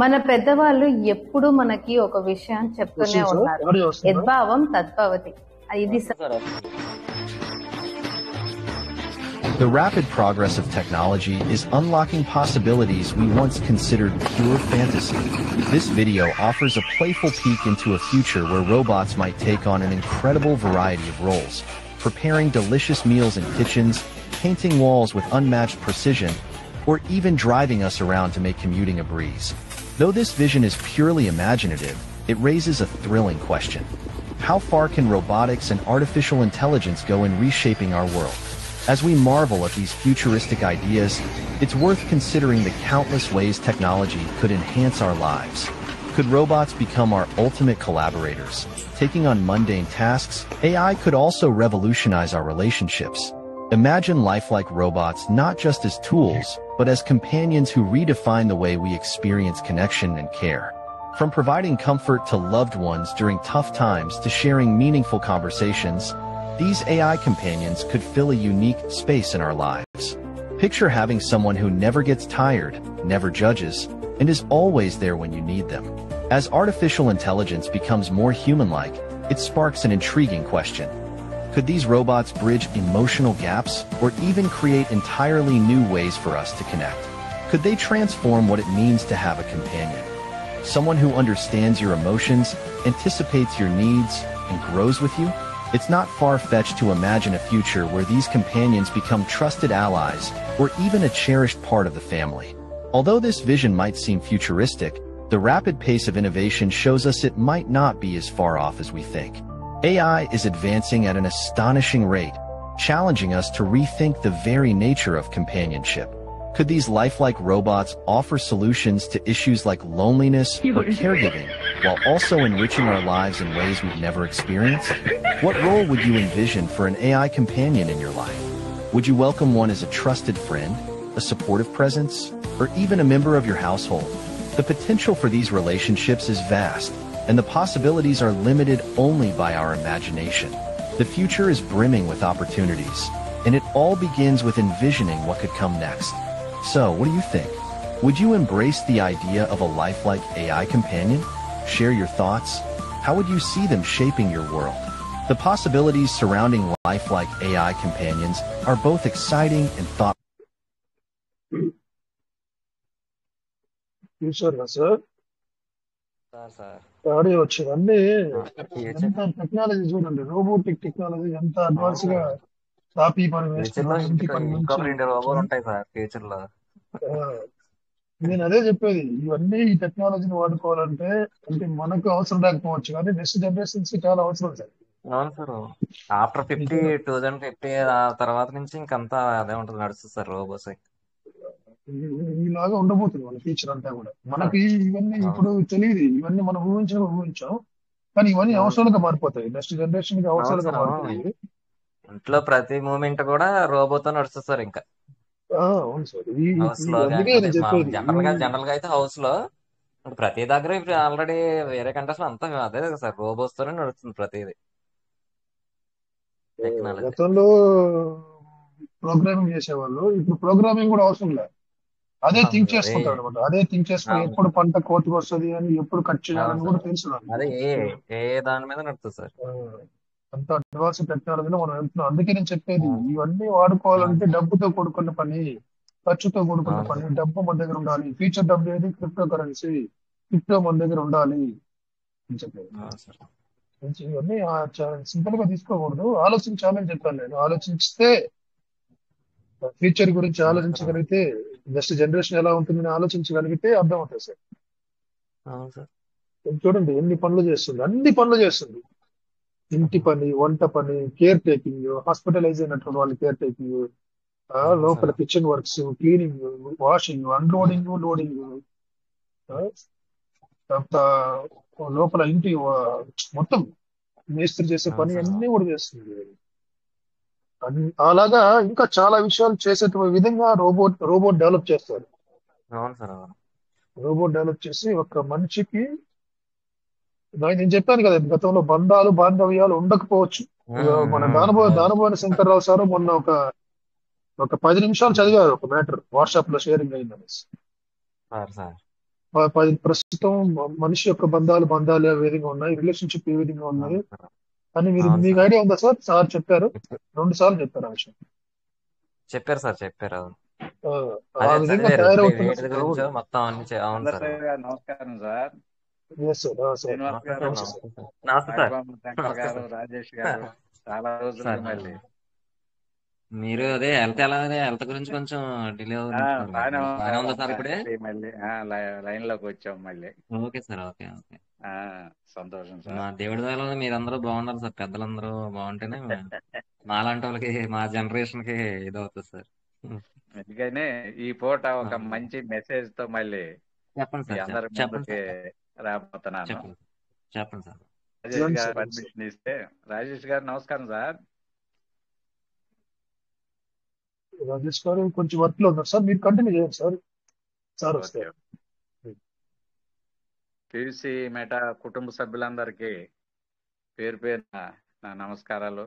మన పెద్దవాళ్ళు ఎప్పుడు మనకి ఒక విషయం చెప్తూనే ఉన్నారు, యద్భావం తద్భవతి. ఇది The rapid progress of technology is unlocking possibilities we once considered pure fantasy. This video offers a playful peek into a future where robots might take on an incredible variety of roles, preparing delicious meals in kitchens, painting walls with unmatched precision, or even driving us around to make commuting a breeze. Though this vision is purely imaginative, it raises a thrilling question. How far can robotics and artificial intelligence go in reshaping our world? As we marvel at these futuristic ideas, it's worth considering the countless ways technology could enhance our lives. Could robots become our ultimate collaborators, taking on mundane tasks? AI could also revolutionize our relationships. Imagine life like robots not just as tools, but as companions who redefine the way we experience connection and care. From providing comfort to loved ones during tough times to sharing meaningful conversations, these AI companions could fill a unique space in our lives. Picture having someone who never gets tired, never judges, and is always there when you need them. As artificial intelligence becomes more human-like, it sparks an intriguing question. Could these robots bridge emotional gaps or even create entirely new ways for us to connect? Could they transform what it means to have a companion? Someone who understands your emotions, anticipates your needs, and grows with you? It's not far-fetched to imagine a future where these companions become trusted allies or even a cherished part of the family. Although this vision might seem futuristic, the rapid pace of innovation shows us it might not be as far off as we think. AI is advancing at an astonishing rate, challenging us to rethink the very nature of companionship. Could these lifelike robots offer solutions to issues like loneliness or caregiving, while also enriching our lives in ways we've never experienced? What role would you envision for an AI companion in your life? Would you welcome one as a trusted friend, a supportive presence, or even a member of your household? The potential for these relationships is vast, and the possibilities are limited only by our imagination. The future is brimming with opportunities, and it all begins with envisioning what could come next. So, what do you think? Would you embrace the idea of a lifelike AI companion? Share your thoughts. How would you see them shaping your world? The possibilities surrounding lifelike AI companions are both exciting and thought. Audio వచ్చింది అన్ని ఎంత technology చూడండి, robotic technology ఎంత advance గా copy పని వేస్తున్నారు. ఇంటి పని నుంచి నేను అదే చెప్పేది, ఇవన్నీ ఈ టెక్నాలజీని వాడుకోవాలంటే అంటే మనకు అవసరం లేకపోవచ్చు, కానీ నెక్స్ట్ జనరేషన్స్ చాలా అవసరం సార్. అవును సార్, ఆఫ్టర్ 2050 తర్వాత నుంచి ఇంకంతా అదే ఉంటుంది, నడుస్తుంది సార్ రోబోస్. ఇలాగా ఉండబోతుంది మన ఫ్యూచర్ అంతా కూడా. మనకి ఇవన్నీ ఇప్పుడు తెలియదు, ఇవన్నీ మనం ఊహించాం, కానీ ఇవన్నీ అవసరాలుగా మారిపోతాయి, నెక్స్ట్ జనరేషన్ కి అవసరాలుగా మారిపోతాయి. ఇంట్లో ప్రతి మూమెంట్ కూడా రోబోతో నడుస్తుంది సార్. ఇంకా అవును సార్, అందుకే నేను చెప్పేది జనరల్ గా అయితే హౌస్ లో ప్రతి దగ్గర ఇప్పుడు ఆల్రెడీ వేరే కంట్రీస్ లో అంతా అదే కదా సార్, రోబోస్ తోనే నడుస్తుంది ప్రతిదీ. గతంలో ప్రోగ్రామింగ్ చేసేవాళ్ళు, ఇప్పుడు ప్రోగ్రామింగ్ కూడా అవసరం లేదు, అదే థింక్ చేసుకుంటాడు అనమాట. అదే థింక్ చేసుకుని ఎప్పుడు పంట కోతికి వస్తుంది అని, ఎప్పుడు కట్ చేయాలని కూడా తెలుసు. దాని మీద నడుస్తుంది సార్. అంత అడ్వాన్స్ టెక్నాలజీలో మనం వెళ్తున్నాం. అందుకే నేను చెప్పేది, ఇవన్నీ వాడుకోవాలంటే డబ్బుతో కూడుకున్న పని, ఖర్చుతో కూడుకున్న పని. డబ్బు మన దగ్గర ఉండాలి, ఫ్యూచర్ డబ్బు ఏది క్రిప్టో కరెన్సీ, క్రిప్టో మన దగ్గర ఉండాలి అని చెప్పేది. ఇవన్నీ సింపుల్ గా తీసుకోకూడదు, ఆలోచించాలని చెప్పాను నేను. ఆలోచిస్తే ఫ్యూచర్ గురించి ఆలోచించగలిగితే, నెక్స్ట్ జనరేషన్ ఎలా ఉంటుందని ఆలోచించగలిగితే అర్థం అవుతుంది సార్. చూడండి ఎన్ని పనులు చేస్తుంది, అన్ని పనులు చేస్తుంది. ఇంటి పని, వంట పని, కేర్ టేకింగ్, హాస్పిటలైజ్ అయినటువంటి వాళ్ళు కేర్ టేకింగ్, లోపల kitchen works, cleaning, washing, unloading, loading, లోపల ఇంటి మొత్తం మేస్త్రి చేసే పని అన్ని కూడా చేస్తుంది. అలాగా ఇంకా చాలా విషయాలు చేసే విధంగా రోబోట్ డెవలప్ చేస్తారు. రోబోట్ డెవలప్ చేసి ఒక మనిషికి, నేను చెప్పాను కదా గతంలో బంధాలు బాంధవ్యాలు ఉండకపోవచ్చు. మన దానబోయిన శంకర్రావు సార్ మొన్న ఒక 10 నిమిషాలు చదివారు ఒక మ్యాటర్, వాట్సాప్ లో షేరింగ్ అయిందని. ప్రస్తుతం మనిషి యొక్క బంధాలు ఏ విధంగా ఉన్నాయి, రిలేషన్షిప్ ఏ విధంగా ఉన్నది అవును సార్. అని అవును మీకు సార్. ఐడియా ఉందా సార్? సార్ చెప్పారు, ఇప్పుడు 2 సార్లు చెప్పారు ఆ విషయం. చెప్పారు సార్, చెప్పారు. అవును, ఆ, ఆ అదే విధంగా చదివారు ఇప్పుడు తయారవుతున్న. వీటి గురించో అవును. మొత్తం అన్ని అవును సార్. చంద్రశేఖర్ గారు నమస్కారం sir. Yes sir. Sir Srinivas నమస్తే గారు, sir. Namaste sir. Namaste sir. Namaste sir. Nagababu Shankar నమస్తే గారు, సార్. రాజేష్ గారు, చాలా రోజులకి సార్ మళ్ళీ. మీరు అదే హెల్త్ గురించి కొంచెం డిలే అవుతుంది సార్. బాగానే మీకు బాగానే ఉందా సార్ ఉంది ఇప్పుడే? మళ్ళీ లైన్ లోకి వచ్చాం మళ్ళీ. Okay sir. Okay, okay. ఆ, సంతోషం మా సార్. దేవుడి దయలో మీరందరూ బాగున్నారు సార్. పెద్దలందరూ బాగుంటేనే మాలాంటి వాళ్ళకి, మా జనరేషన్ కి ఇదవుతుంది సార్. అందుకనే ఈ పూట ఒక అవును. మంచి మెసేజ్ తో మళ్ళీ చెప్పండి మీ సార్. అందరి చెప్పండి ముందుకి సార్. రాబోతున్నాను. చెప్పండి. చెప్పండి సార్. రాజేష్ రండి గారు సార్, రండి సార్. పర్మిషన్ ఇస్తే. రాజేష్ గారు నమస్కారం సార్. రాజేష్ గారు కొంచెం వర్క్ లో ఉన్నారు సార్, మీరు కంటిన్యూ చేయండి సార్. Sir okay. వస్తారు. పివిసి మెటా కుటుంబ సభ్యులందరికీ పేరు పేరున నా నమస్కారాలు.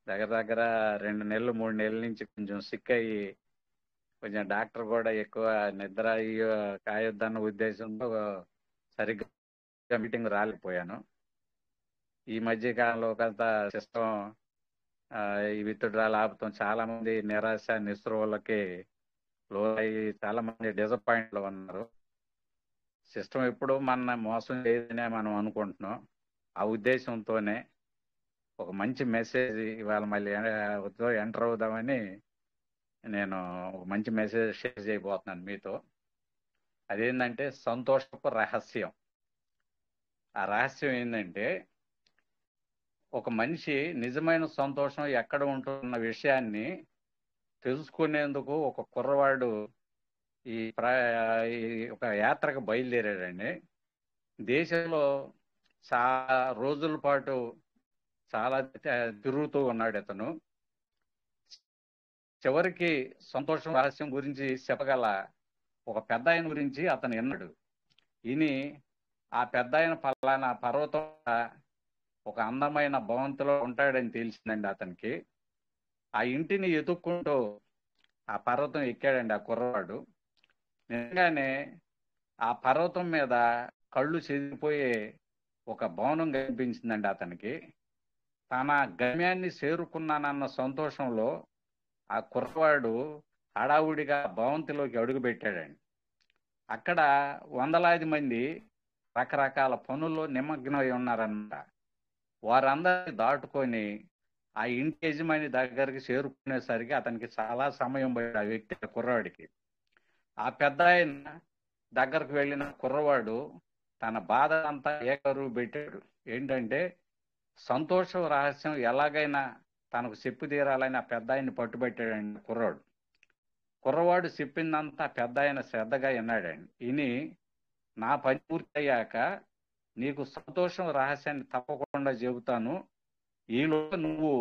దగ్గర దగ్గర 2 నెలలు 3 నెలల నుంచి కొంచెం సిక్ అయ్యి, కొంచెం డాక్టర్ కూడా ఎక్కువ నిద్ర కాయొద్దన్న ఉద్దేశంతో సరిగ్గా మీటింగ్ రాలేకపోయాను. ఈ మధ్య కాలంలో కొంత సిస్టమ్ ఈ విత్డ్రాల్ ఆపుతాం, చాలా మంది నిరాశ నిస్పృహలకి లోనయ్యి చాలా మంది డిసప్పాయింట్ లో ఉన్నారు. సిస్టమ్ ఎప్పుడు మన మోసం చేయదనే మనం అనుకుంటున్నాం. ఆ ఉద్దేశంతోనే ఒక మంచి మెసేజ్ ఇవాళ మళ్ళీ ఎంటర్ అవుదామని నేను ఒక మంచి మెసేజ్ షేర్ చేయబోతున్నాను మీతో. అదేంటంటే సంతోషపు రహస్యం. ఆ రహస్యం ఏంటంటే, ఒక మనిషి నిజమైన సంతోషం ఎక్కడ ఉంటున్న విషయాన్ని తెలుసుకునేందుకు ఒక కుర్రవాడు ఈ ఒక యాత్రకు బయలుదేరాడండి. దేశంలో చాలా రోజుల పాటు చాలా తిరుగుతూ ఉన్నాడు ఇతను. చివరికి సంతోషం రహస్యం గురించి చెప్పగల ఒక పెద్ద ఆయన గురించి అతను విన్నాడు. విని ఆ పెద్ద ఆయన పలానా పర్వతం ఒక అందమైన భవంతిలో ఉంటాడని తెలిసిందండి అతనికి. ఆ ఇంటిని ఎతుక్కుంటూ ఆ పర్వతం ఎక్కాడండి ఆ కుర్రవాడు. నిజంగానే ఆ పర్వతం మీద కళ్ళు చెదిరిపోయే ఒక భవనం కనిపించిందండి అతనికి. తన గమ్యాన్ని చేరుకున్నానన్న సంతోషంలో ఆ కుర్రవాడు హడావుడిగా భవంతిలోకి అడుగు పెట్టాడండి. అక్కడ వందలాది మంది రకరకాల పనుల్లో నిమగ్నమై ఉన్నారన్నమాట. వారందరినీ దాటుకొని ఆ ఇంటి యజమాని దగ్గరికి చేరుకునేసరికి అతనికి చాలా సమయం పడింది, ఆ వ్యక్తి కుర్రవాడికి. ఆ పెద్ద ఆయన దగ్గరకు వెళ్ళిన కుర్రవాడు తన బాధ అంతా ఏకరువు పెట్టాడు. ఏంటంటే, సంతోష రహస్యం ఎలాగైనా తనకు చెప్పు తీరాలని ఆ పెద్ద ఆయన్ని పట్టుబట్టాడండి కుర్రాడు. కుర్రవాడు చెప్పిందంతా పెద్ద ఆయన శ్రద్ధగా విన్నాడండి. విని, నా పని పూర్తయ్యాక నీకు సంతోషం రహస్యాన్ని తప్పకుండా చెబుతాను, ఈలోగా నువ్వు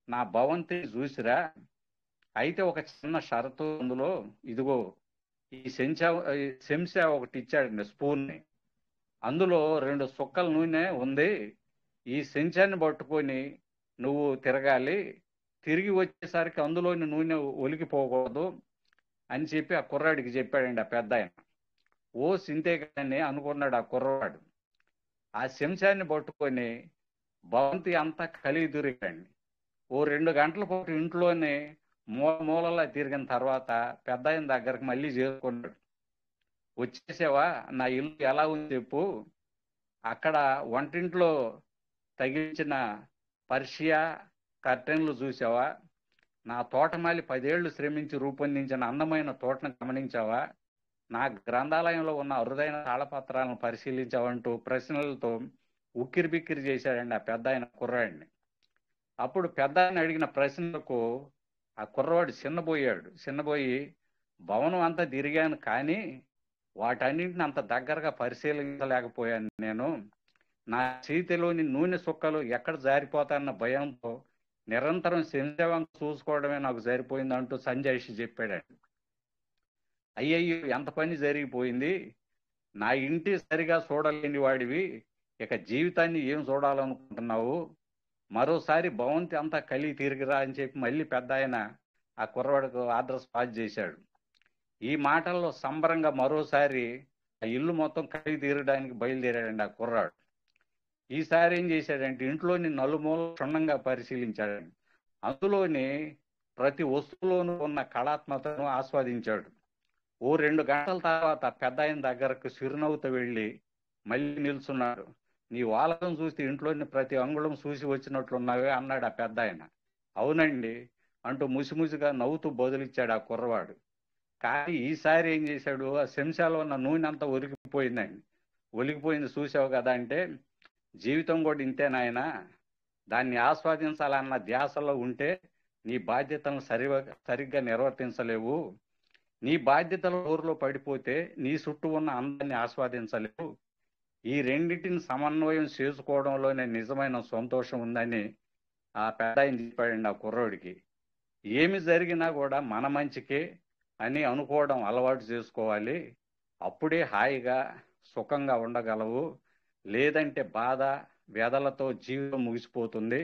నా భవంతి చూసిరా. అయితే ఒక చిన్న షరతు అందులో, ఇదిగో ఈ చెంచా ఒకటి ఇచ్చాడండి, స్పూన్ని. అందులో 2 సుక్కల నూనె ఉంది. ఈ చెంచాన్ని పట్టుకొని నువ్వు తిరగాలి, తిరిగి వచ్చేసరికి అందులోని నూనె ఒలికిపోకూడదు అని చెప్పి ఆ కుర్రాడికి చెప్పాడండి ఆ పెద్ద ఆయన. ఓ సింతే కానీ అనుకున్నాడు ఆ కుర్రవాడు. ఆ చెంచాన్ని పట్టుకొని భవంతి అంతా కలిగి తిరిగాడండి. ఓ 2 గంటల పాటు ఇంట్లోనే మూలలా తిరిగిన తర్వాత పెద్ద ఆయన దగ్గరకు మళ్ళీ చేరుకున్నాడు. వచ్చేసావా, నా ఇల్లు ఎలా ఉంది చెప్పు, అక్కడ వంటింట్లో తగిలించిన పర్షియా కర్టెన్లు చూసావా, నా తోటమాలి 10 ఏళ్లు శ్రమించి రూపొందించిన అందమైన తోటను గమనించావా, నా గ్రంథాలయంలో ఉన్న అరుదైన తాళపత్రాలను పరిశీలించావంటూ ప్రశ్నలతో ఉక్కిరి బిక్కిరి చేశాడండి ఆ పెద్ద ఆయన కుర్రాడిని. అప్పుడు పెద్ద ఆయన అడిగిన ప్రశ్నలకు ఆ కుర్రవాడు చిన్నబోయి, భవనం అంతా తిరిగాను కానీ వాటన్నింటిని అంత దగ్గరగా పరిశీలించలేకపోయాను నేను. నా చేతిలోని నూనె సుక్కలు ఎక్కడ జారిపోతాయన్న భయంతో నిరంతరం శంసేవంక చూసుకోవడమే నాకు సరిపోయింది అంటూ సంజయ్ చెప్పాడండి. అయ్యయ్యో, ఎంత పని జరిగిపోయింది, నా ఇంటి సరిగా చూడలేని వాడివి, ఇక జీవితాన్ని ఏం చూడాలనుకుంటున్నావు, మరోసారి భవంతి అంతా కలిగి తిరిగిరా అని చెప్పి మళ్ళీ పెద్ద ఆయన ఆ కుర్రవాడికి అడ్రస్ పాస్ చేశాడు. ఈ మాటల్లో సంబరంగా మరోసారి ఆ ఇల్లు మొత్తం కడిగి తీరడానికి బయలుదేరాడండి ఆ కుర్రాడు. ఈసారి ఏం చేశాడంటే ఇంట్లోని నలుమూల క్షుణ్ణంగా పరిశీలించాడండి. అందులోని ప్రతి వస్తువులోనూ ఉన్న కళాత్మకతను ఆస్వాదించాడు. ఓ 2 గంటల తర్వాత పెద్ద ఆయన దగ్గరకు చిరునవ్వుతో వెళ్ళి మళ్ళీ నిల్చున్నాడు. నీ వాలకం చూస్తే ఇంట్లోని ప్రతి అంగుళం చూసి వచ్చినట్లున్నావే అన్నాడు ఆ పెద్ద ఆయన. అవునండి అంటూ ముసిముసిగా నవ్వుతూ బదులిచ్చాడు ఆ కుర్రవాడు. కానీ ఈసారి ఏం చేశాడు, ఆ చెంచాలో ఉన్న నూనె అంతా ఒలిగిపోయిందండి. ఒలిగిపోయింది చూసావు కదా అంటే, జీవితం కూడా ఇంతే నాయనా, దాన్ని ఆస్వాదించాలన్న ధ్యాసలో ఉంటే నీ బాధ్యతలను సరిగ్గా నిర్వర్తించలేవు. నీ బాధ్యతల ఊరిలో పడిపోతే నీ చుట్టూ ఉన్న అందాన్ని ఆస్వాదించలేవు. ఈ రెండింటిని సమన్వయం చేసుకోవడంలోనే నిజమైన సంతోషం ఉందని ఆ పెద్ద ఆయన చెప్పాడండి ఆ కుర్రోడికి. ఏమి జరిగినా కూడా మన మంచికే అని అనుకోవడం అలవాటు చేసుకోవాలి. అప్పుడే హాయిగా సుఖంగా ఉండగలవు. లేదంటే బాధ వ్యధలతో జీవితం ముగిసిపోతుంది.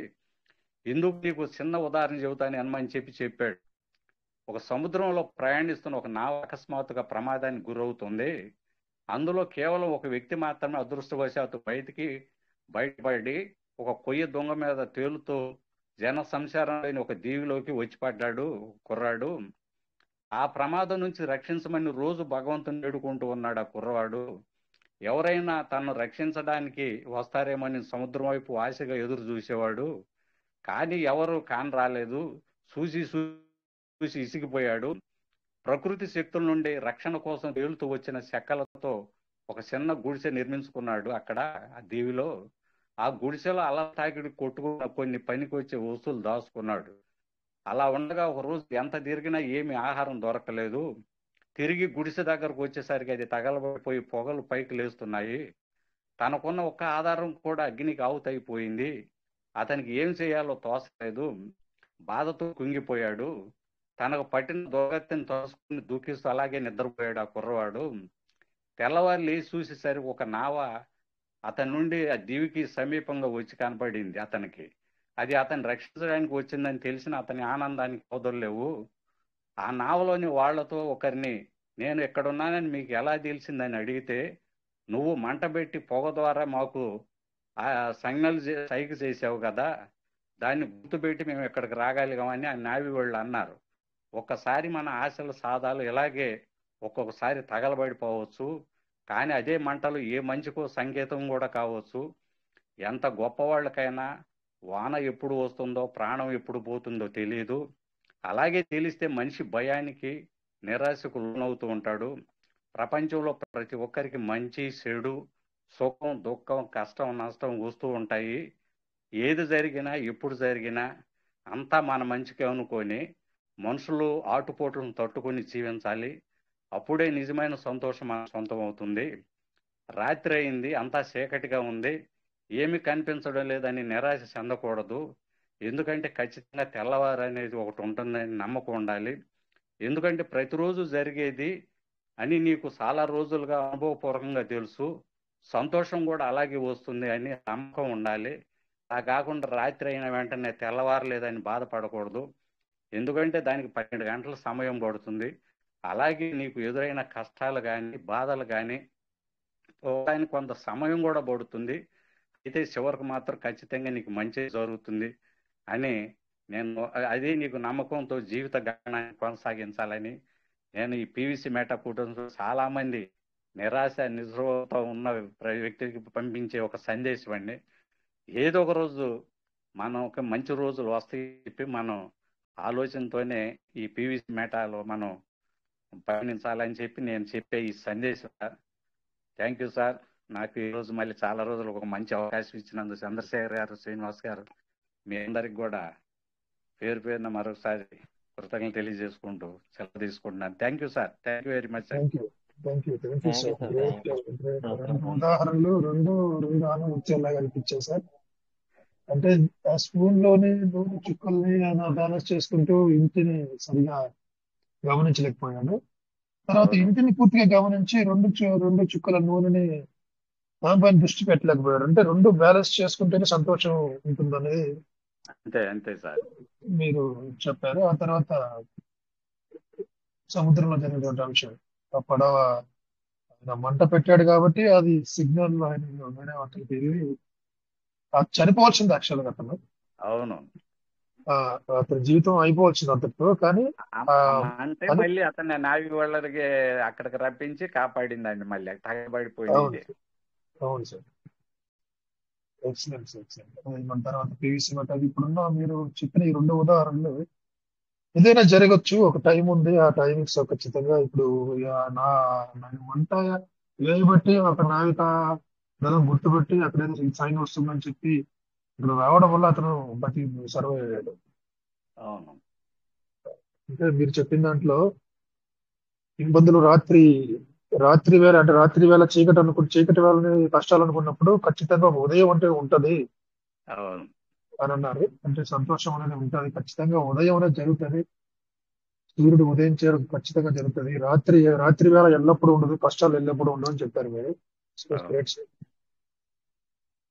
ఇందుకు నీకు చిన్న ఉదాహరణ చెబుతాను అనమని చెప్పాడు. ఒక సముద్రంలో ప్రయాణిస్తున్న ఒక నావ అకస్మాత్తుగా ప్రమాదానికి గురవుతుంది. అందులో కేవలం ఒక వ్యక్తి మాత్రమే అదృష్టవశాత్తు బయటపడి ఒక కొయ్య దొంగ మీద తేలుతూ జన సంచారం లేని ఒక దీవిలోకి వచ్చి పడ్డాడు కుర్రాడు. ఆ ప్రమాదం నుంచి రక్షించమని రోజు భగవంతుని వేడుకుంటూ ఉన్నాడు ఆ కుర్రవాడు. ఎవరైనా తనను రక్షించడానికి వస్తారేమని సముద్రం వైపు ఆశగా ఎదురు చూసేవాడు. కానీ ఎవరు రాలేదు. చూసి ఇసిగిపోయాడు. ప్రకృతి శక్తుల నుండి రక్షణ కోసం తేలుతూ వచ్చిన చెక్కలతో ఒక చిన్న గుడిసె నిర్మించుకున్నాడు అక్కడ ఆ దీవిలో. ఆ గుడిసెలో అలా తాకిడి కొట్టుకున్న కొన్ని పనికి వచ్చే వస్తువులు దాచుకున్నాడు. అలా ఉండగా ఒక రోజు ఎంత తిరిగినా ఏమి ఆహారం దొరకలేదు. తిరిగి గుడిసె దగ్గరకు వచ్చేసరికి అది తగలబడిపోయి పొగలు పైకి లేస్తున్నాయి. తనకున్న ఒక్క ఆధారం కూడా అగ్నికి ఆవుతైపోయింది. అతనికి ఏం చేయాలో తోచలేదు. బాధతో కుంగిపోయాడు. తనకు పట్టిన దొంగతిని తోసుకుని దూకిస్తూ అలాగే నిద్రపోయాడు ఆ కుర్రవాడు. తెల్లవారు లేచి చూసేసరికి ఒక నావ అతని నుండి ఆ దీవికి సమీపంగా వచ్చి కనపడింది అతనికి. అది అతన్ని రక్షించడానికి వచ్చిందని తెలిసిన అతని ఆనందానికి కుదరలేవు. ఆ నావలోని వాళ్లతో ఒకరిని, నేను ఎక్కడున్నానని మీకు ఎలా తెలిసిందని అడిగితే, నువ్వు మంట పెట్టి పొగ ద్వారా మాకు ఆ సైగ చేసావు కదా, దాన్ని గుర్తుపెట్టి మేము ఇక్కడికి రాగలిగామని ఆ నావి వాళ్ళు అన్నారు. ఒక్కసారి మన ఆశల సాధాలు ఇలాగే ఒక్కొక్కసారి తగలబడిపోవచ్చు. కానీ అదే మంటలు ఏ మంచికో సంకేతం కూడా కావచ్చు. ఎంత గొప్పవాళ్ళకైనా వాన ఎప్పుడు వస్తుందో ప్రాణం ఎప్పుడు పోతుందో తెలియదు. అలాగే తెలిస్తే మనిషి భయానికి నిరాశకు లోనవుతూ ఉంటాడు. ప్రపంచంలో ప్రతి ఒక్కరికి మంచి చెడు, సుఖం దుఃఖం కష్టం నష్టం వస్తూ ఉంటాయి. ఏది జరిగినా ఎప్పుడు జరిగినా అంతా మన మంచికే అనుకొని మనుషులు ఆటుపోట్లను తట్టుకొని జీవించాలి. అప్పుడే నిజమైన సంతోషం మన సొంతం అవుతుంది. రాత్రి అయింది, అంతా చీకటిగా ఉంది, ఏమి కనిపించడం లేదని నిరాశ చెందకూడదు. ఎందుకంటే ఖచ్చితంగా తెల్లవారు అనేది ఒకటి ఉంటుందని నమ్మకం ఉండాలి. ఎందుకంటే ప్రతిరోజు జరిగేది అని నీకు చాలా రోజులుగా అనుభవపూర్వకంగా తెలుసు. సంతోషం కూడా అలాగే వస్తుంది అని నమ్మకం ఉండాలి. అలా కాకుండా రాత్రి అయిన వెంటనే తెల్లవారలేదని బాధపడకూడదు. ఎందుకంటే దానికి 12 గంటల సమయం పడుతుంది. అలాగే నీకు ఎదురైన కష్టాలు కానీ బాధలు కానీ పోవడానికి కొంత సమయం కూడా పడుతుంది. అయితే చివరికి మాత్రం ఖచ్చితంగా నీకు మంచి జరుగుతుంది అని అదే నీకు నమ్మకంతో జీవిత గమనాన్ని కొనసాగించాలని నేను ఈ పివిసి మేటా కుటుంబంలో చాలా మంది నిరాశ నిస్పృహతో ఉన్న వ్యక్తికి పంపించే ఒక సందేశం అండి. ఏదో ఒక రోజు మనం ఒక మంచి రోజులు వస్తాయి చెప్పి మనం ఆలోచనతోనే ఈ పివిసి మేటాలో మనం పయనించాలని చెప్పి నేను చెప్పే ఈ సందేశం. Thank you sir. నాకు ఈ రోజు మళ్ళీ చాలా రోజులు ఒక మంచి అవకాశం ఇచ్చినందుకు చంద్రశేఖర్ గారు, శ్రీనివాస్ గారు, మీ అందరికి కూడా పేరున మరొకసారి కృతజ్ఞతలు తెలియజేసుకుంటూ సెలవు తీసుకుంటున్నాను. Thank you sir. Thank you very much sir. ఉదాహరణలు రెండు వచ్చేలాగా అనిపించాయి సార్. అంటే ఆ స్పూన్ లోని నూనె చుక్కల్ని బ్యాలెన్స్ చేసుకుంటూ ఇంటిని సరిగా గమనించలేకపోయాడు. తర్వాత ఇంటిని పూర్తిగా గమనించి రెండు చుక్కల నూనెని దానిపైన దృష్టి పెట్టలేకపోయాడు. అంటే రెండు బ్యాలెన్స్ చేసుకుంటేనే సంతోషం ఉంటుందనేది అంతే సార్ మీరు చెప్పారు. ఆ తర్వాత సముద్రంలో జరిగినటువంటి అంశం, ఆ పడవ ఆయన మంట పెట్టాడు కాబట్టి అది సిగ్నల్ ఆయన వేరే అతనికి తిరిగి అది చనిపోవాల్సింది యాక్చువల్గా అతను. అవును. అతని జీవితం అయిపోవచ్చింది అంతటితో. కానీ అంటే మళ్ళీ అతన్ని నావి వాళ్ళకి అక్కడికి రప్పించి కాపాడిందండి. మళ్ళీ తగబడిపోయింది. అవును సార్, ఎక్సలెంట్ ఎక్సలెంట్. మన తర్వాత పీవీసీ మెట, ఇప్పుడున్న మీరు చెప్పిన ఈ 2 ఉదాహరణలు ఏదైనా జరగచ్చు, ఒక టైం ఉంది, ఆ టైమింగ్స్ ఖచ్చితంగా. ఇప్పుడు నా వంట వేయబట్టి ఒక నావిక దళం గుర్తుపెట్టి అక్కడేదో సైన్ వస్తుందని చెప్పి ఇక్కడ రావడం వల్ల అతను బతి సర్వే అయ్యాడు. అవును. అంటే మీరు చెప్పిన దాంట్లో ఇబ్బందులు రాత్రి వేళ, అంటే రాత్రి వేళ చీకటి వేళని కష్టాలు అనుకున్నప్పుడు ఖచ్చితంగా ఉదయం అంటే ఉంటది అవును అని అన్నారు. అంటే సంతోషం అనేది ఉంటది, ఖచ్చితంగా ఉదయం అనేది జరుగుతుంది. సూర్యుడు ఉదయించడం ఖచ్చితంగా జరుగుతుంది. రాత్రి వేళ ఎల్లప్పుడూ ఉండదు, కష్టాలు ఎల్లప్పుడూ ఉండవు అని చెప్పారు మీరు.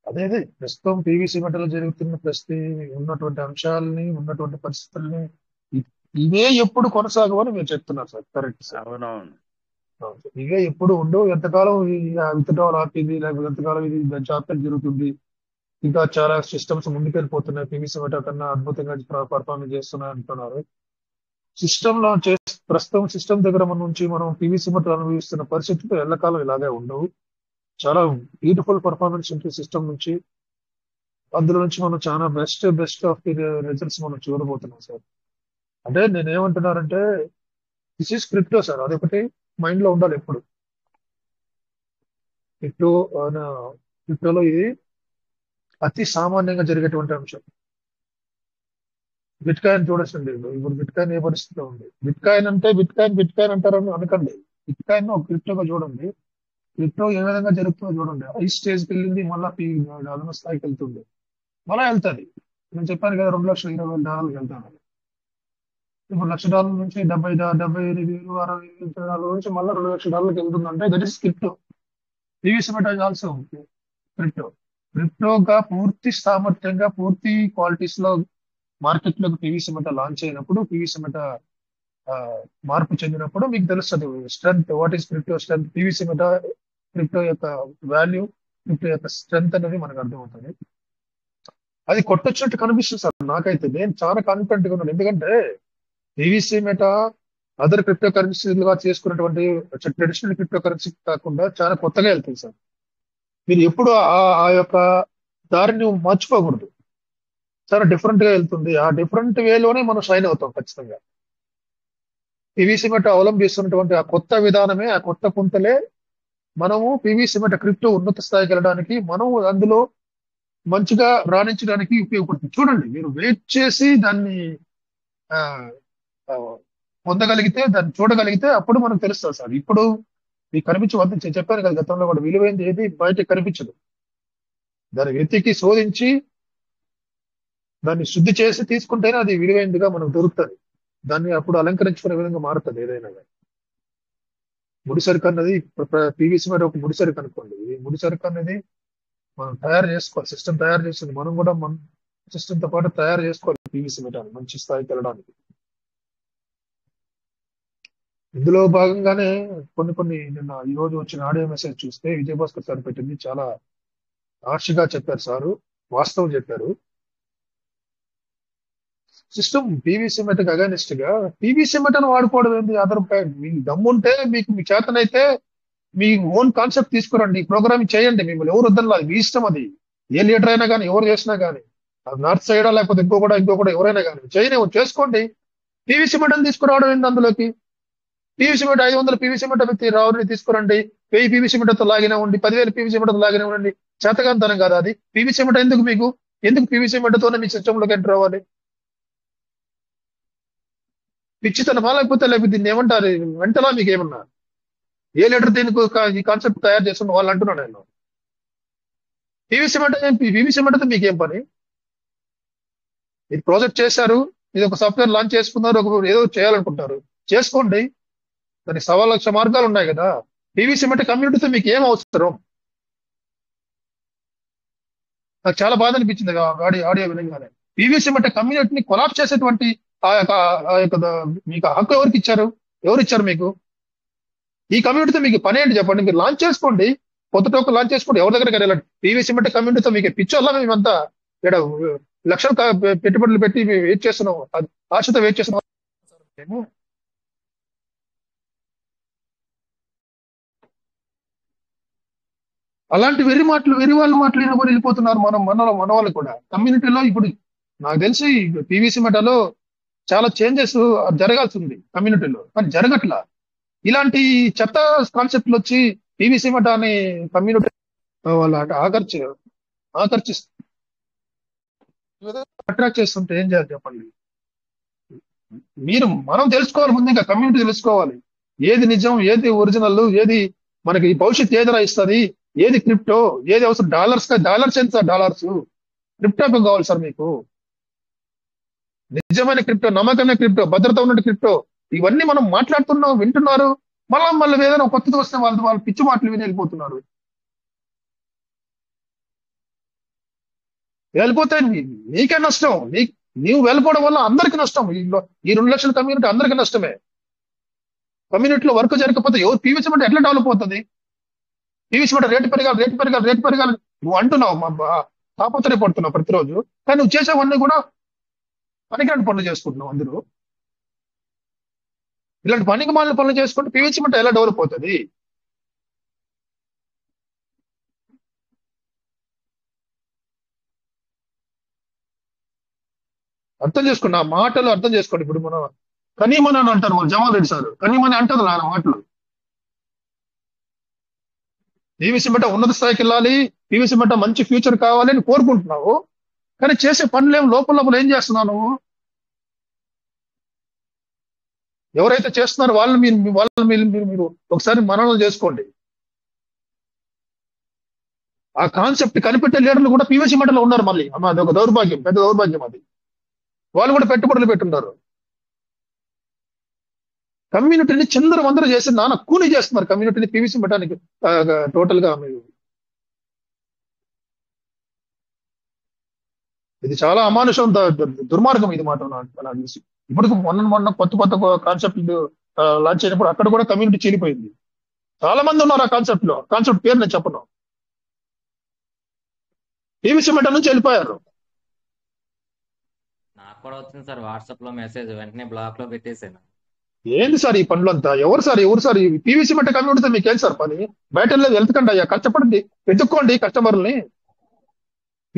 అదే ప్రస్తుతం పీవీసీ మెటలో జరుగుతున్న ఉన్నటువంటి అంశాలని, ఉన్నటువంటి పరిస్థితుల్ని ఇవే ఎప్పుడు కొనసాగవని మీరు చెప్తున్నారు సార్. Correct sir. అవునవును. ఇవే ఎప్పుడు ఉండవు. ఎంతకాలం విత్డ్రావల్ ఆపింది, లేకపోతే ఎంతకాలం ఇది చాప్టర్ జరుగుతుంది. ఇంకా చాలా సిస్టమ్స్ ముందుకెళ్ళిపోతున్నాయి, పీవీసీ మెటా కన్నా అద్భుతంగా పర్ఫార్మెన్స్ చేస్తున్నాయి అంటున్నారు. ప్రస్తుతం సిస్టమ్ దగ్గర నుంచి మనం పీవీసీ మెటా అనుభవిస్తున్న పరిస్థితులు ఎల్లకాలం ఇలాగే ఉండవు. చాలా బ్యూటిఫుల్ పర్ఫార్మెన్స్ ఉంటుంది సిస్టమ్ నుంచి. అందులో నుంచి మనం చాలా బెస్ట్ ఆఫ్ ది రిజల్ట్స్ మనం చూడబోతున్నాం సార్. అంటే నేనేమంటున్నానంటే దిస్ ఈస్ క్రిప్టో సార్, అదొకటి మైండ్ లో ఉండాలి ఎప్పుడు. క్రిప్టోలో ఇది అతి సామాన్యంగా జరిగేటువంటి అంశం. బిట్ కాయిన్ చూడండి, ఇప్పుడు బిట్ కాయిన్ ఏ పరిస్థితిలో ఉంది. బిట్ కాయిన్ అంటారని అనకండి. బిట్ కాయిన్ ఒక క్రిప్టోగా చూడండి. క్రిప్టో ఏ విధంగా జరుగుతుందో చూడండి. హై స్టేజ్కి వెళ్ళింది, మళ్ళీ అదన స్థాయికి వెళ్తుంది, మళ్ళీ వెళ్తుంది. నేను చెప్పాను కదా $2,20,000 వెళ్తాను. ఇప్పుడు $1,00,000 నుంచి 75,000, 60,000 నుంచి మళ్ళీ $2,00,000 వెళ్తుందంటే that is crypto. PVC meta also క్రిప్టోగా పూర్తి సామర్థ్యంగా, పూర్తి క్వాలిటీస్ లో మార్కెట్ లోకి పీవీసీ మెటా లాంచ్ అయినప్పుడు, పీవీసీ మెటా మార్పు చెందినప్పుడు మీకు తెలుస్తుంది strength, what is crypto strength, PVC meta crypto యొక్క వాల్యూ, క్రిప్టో యొక్క స్ట్రెంత్ అనేది మనకు అర్థమవుతుంది. అది కొట్టొచ్చినట్టు కనిపిస్తుంది సార్ నాకైతే. నేను చాలా కాన్ఫిడెంట్ గా ఉన్నాను. ఎందుకంటే పీవీసీ మెటా అదర్ క్రిప్టో కరెన్సీలుగా చేసుకున్నటువంటి ట్రెడిషనల్ క్రిప్టో కరెన్సీ కాకుండా చాలా కొత్తగా వెళ్తుంది సార్. మీరు ఎప్పుడు ఆ యొక్క దారిని మర్చిపోకూడదు. చాలా డిఫరెంట్ గా వెళ్తుంది. ఆ డిఫరెంట్ వేలోనే మనం షైన్ అవుతాం ఖచ్చితంగా. పీవీసీ మెటా అవలంబిస్తున్నటువంటి ఆ కొత్త విధానమే, ఆ కొత్త పుంతలే మనము పీవీసీ మెటా క్రిప్టో ఉన్నత స్థాయికి వెళ్ళడానికి, మనం అందులో మంచిగా రాణించడానికి ఉపయోగపడుతుంది. చూడండి, మీరు వెయిట్ చేసి దాన్ని పొందగలిగితే, దాన్ని చూడగలిగితే అప్పుడు మనకు తెలుస్తుంది సార్. ఇప్పుడు మీకు కనిపించవద్దు, చెప్పాను కదా గతంలో కూడా, విలువైంది ఏది బయటకు కనిపించదు. దాన్ని వెతికి శోధించి దాన్ని శుద్ధి చేసి తీసుకుంటేనే అది విలువైందిగా మనకు దొరుకుతుంది. దాన్ని అప్పుడు అలంకరించుకునే విధంగా మారుతుంది ఏదైనా. ముడిసరుకు అన్నది పీవీసీ మీద ఒక ముడిసరుకు అనుకోండి. ఈ ముడిసరుకు అనేది మనం తయారు చేసుకోవాలి. సిస్టమ్ తయారు చేస్తుంది, మనం కూడా మన సిస్టమ్ తో పాటు తయారు చేసుకోవాలి పీవీసీ మెటా మంచి స్థాయికి వెళ్ళడానికి. ఇందులో భాగంగానే కొన్ని నిన్న ఈ రోజు వచ్చిన ఆడియో మెసేజ్ చూస్తే విజయభాస్కర్ సార్ పెట్టింది చాలా హార్ష్గా చెప్పారు సారు, వాస్తవం చెప్పారు. సిస్టమ్ పీవీసీ మెటకు అగైనిస్ట్ గా పీవీసీ మెటను వాడుకోవడం ఏంటి? మీకు దమ్ముంటే, మీ చేతనైతే మీ ఓన్ కాన్సెప్ట్ తీసుకురండి, ప్రోగ్రామింగ్ చేయండి. మిమ్మల్ని ఎవరు వద్దనలేదు, మీ ఇష్టం. అది ఏ లీడర్ అయినా కానీ, ఎవరు చేసినా కానీ, అది నార్త్ సైడా లేకపోతే ఇంకో కూడా ఎవరైనా కానీ చేసుకోండి. పీవీసీ మెటను తీసుకురావడం ఏంటి అందులోకి? పీవీసీ మెట 500 పీవీసీ మెట రావుని తీసుకురండి, 1000 పీవీసీ మెటతో లాగిన ఉండి, 10,000 పీవీసీ మెటతో లాగిన ఉండండి. చేతగాంతనం కాదు అది. పీవీసీ మెట ఎందుకు పీవీసీ మెటతోనే మీ సిస్టంలోకి ఎంటర్ అవ్వాలి? పిచ్చితనమా? లేకపోతే దీన్ని ఏమంటారు, వెంటలా మీకు ఏమన్నా? ఏ లీడర్ దీనికి ఈ కాన్సెప్ట్ తయారు చేస్తున్న వాళ్ళు అంటున్నాను నేను. పీవీసీ మెటతో మీకేం పని? మీరు ప్రాజెక్ట్ చేశారు, ఇది ఒక సాఫ్ట్వేర్ లాంచ్ చేసుకున్నారు, ఏదో చేయాలనుకుంటారు, చేసుకోండి. దానికి 1,00,000 మార్గాలు ఉన్నాయి కదా. పీవీసీ మెట కమ్యూనిటీతో మీకు ఏం అవసరం? నాకు చాలా బాధ అనిపించింది ఆడియో వినగానే. పీవీసీ మెట కమ్యూనిటీని కొలాప్స్ చేసేటువంటి ఆ యొక్క మీకు హక్కు ఎవరికి ఇచ్చారు? ఎవరు ఇచ్చారు మీకు? ఈ కమ్యూనిటీతో మీకు పని ఏంటి చెప్పండి? మీరు లాంచ్ చేసుకోండి, కొత్త టోకెన్ లాంచ్ చేసుకోండి. ఎవరి దగ్గర వెళ్ళండి. పీవీసీ అంటే కమ్యూనిటీతో మీకు పిచ్చోళ్ళ మేమంతా ఇక్కడ లక్షలు పెట్టుబడులు పెట్టి మేము వెయిట్ చేస్తున్నాం, ఆశతో వెయిట్ చేస్తున్నాం. అలాంటి వెర్రి వాళ్ళ మాటలు కూడా వెళ్ళిపోతున్నారు. మన వాళ్ళు కూడా కమ్యూనిటీలో. ఇప్పుడు నాకు తెలిసి పీవీసీ మెటాలో చాలా చేంజెస్ జరగాల్సి ఉంది కమ్యూనిటీలో, కానీ జరగట్లా. ఇలాంటి చెత్త కాన్సెప్ట్లు వచ్చి పీవీసీ మెటా అని కమ్యూనిటీ వాళ్ళు ఆకర్షిస్తూ అట్రాక్ట్ చేస్తుంటే ఏం చేయాలి చెప్పండి? మనం తెలుసుకోవాలి, ముందు ఇంకా కమ్యూనిటీ తెలుసుకోవాలి. ఏది నిజం, ఏది ఒరిజినల్, ఏది మనకి భవిష్యత్తు ఏదైనా ఇస్తుంది, ఏది క్రిప్టో, ఏది అవసరం. డాలర్స్ ఎంత సార్? డాలర్స్ క్రిప్టో కావాలి సార్ మీకు. నిజమైన క్రిప్టో, నమ్మకమైన క్రిప్టో, భద్రత ఉన్న క్రిప్టో, ఇవన్నీ మనం మాట్లాడుతున్నాం, వింటున్నారు. మళ్ళీ ఏదైనా కొత్తది వస్తే వాళ్ళు పిచ్చి మాటలు విని వెళ్ళిపోతున్నారు. వెళ్ళిపోతే నీకే నష్టం. నీవు వెళ్ళిపోవడం వల్ల అందరికి నష్టం. ఈ 2 లక్షల కమ్యూనిటీ అందరికీ నష్టమే. కమ్యూనిటీలో వర్క్ జరగకపోతే ఎవరు పీవీసీ అంటే ఎట్లా డెవలప్ అవుతుంది? పీవీసీ అంటే రేటు పెరగాలి నువ్వు అంటున్నావు, తాపత్రయపడుతున్నావు ప్రతిరోజు. కానీ నువ్వు చేసేవన్నీ కూడా పనికిరాని పనులు చేసుకుంటున్నావు అందరూ. ఇలాంటి పనికి మాలిన పనులు చేసుకుంటే పీవీసీ అంటే ఎలా డెవలప్ అవుతుంది? అర్థం చేసుకోండి, ఆ మాటలు అర్థం చేసుకోండి. ఇప్పుడు మనం కనీమని అని అంటారు వాళ్ళు, జమాల్ రెడ్డి సార్ కనీమని అంటారు నా మాటలు. పీవీసీ మెట ఉన్నత స్థాయికి వెళ్ళాలి, పీవీసీ మెట మంచి ఫ్యూచర్ కావాలి అని కోరుకుంటున్నావు. కానీ చేసే పనులు ఏం లోపల ఏం చేస్తున్నావు నువ్వు? ఎవరైతే చేస్తున్నారో మీరు ఒకసారి మననం చేసుకోండి. ఆ కాన్సెప్ట్ కనిపెట్టే లీడర్లు కూడా పీవీసీ మెటలో ఉన్నారు. మళ్ళీ అది ఒక దౌర్భాగ్యం, పెద్ద దౌర్భాగ్యం అది. వాళ్ళు కూడా పెట్టుబడులు పెట్టున్నారు. కమ్యూనిటీని చిందరవందర చేసి నాన్న కూని చేస్తున్నారు కమ్యూనిటీని పీవీసీ మెటానికి టోటల్ గా. మీరు ఇది చాలా అమానుషం, దుర్మార్గం ఇది మాట నాకు తెలిసి. ఇప్పుడు మొన్న కొత్త కాన్సెప్ట్ లాంచ్ అయినప్పుడు అక్కడ కూడా కమ్యూనిటీ చీలిపోయింది. చాలా మంది ఉన్నారు ఆ కాన్సెప్ట్ పేరు నేను చెప్పను. పీవీసీ మెటా నుంచి వెళ్ళిపోయారు. నాకు కూడా వచ్చింది సార్ వాట్సాప్ లో మెసేజ్, వెంటనే బ్లాక్ లో పెట్టేశాను. ఏంది సార్ ఈ పనులంతా? ఎవరు సార్ ఈ పీవీసీ మెటా కమ్యూనిటీతో మీకేం సార్ పని? బయట వెళ్తకండి అయ్యా, కష్టపడండి, వెతుక్కోండి కస్టమర్ని.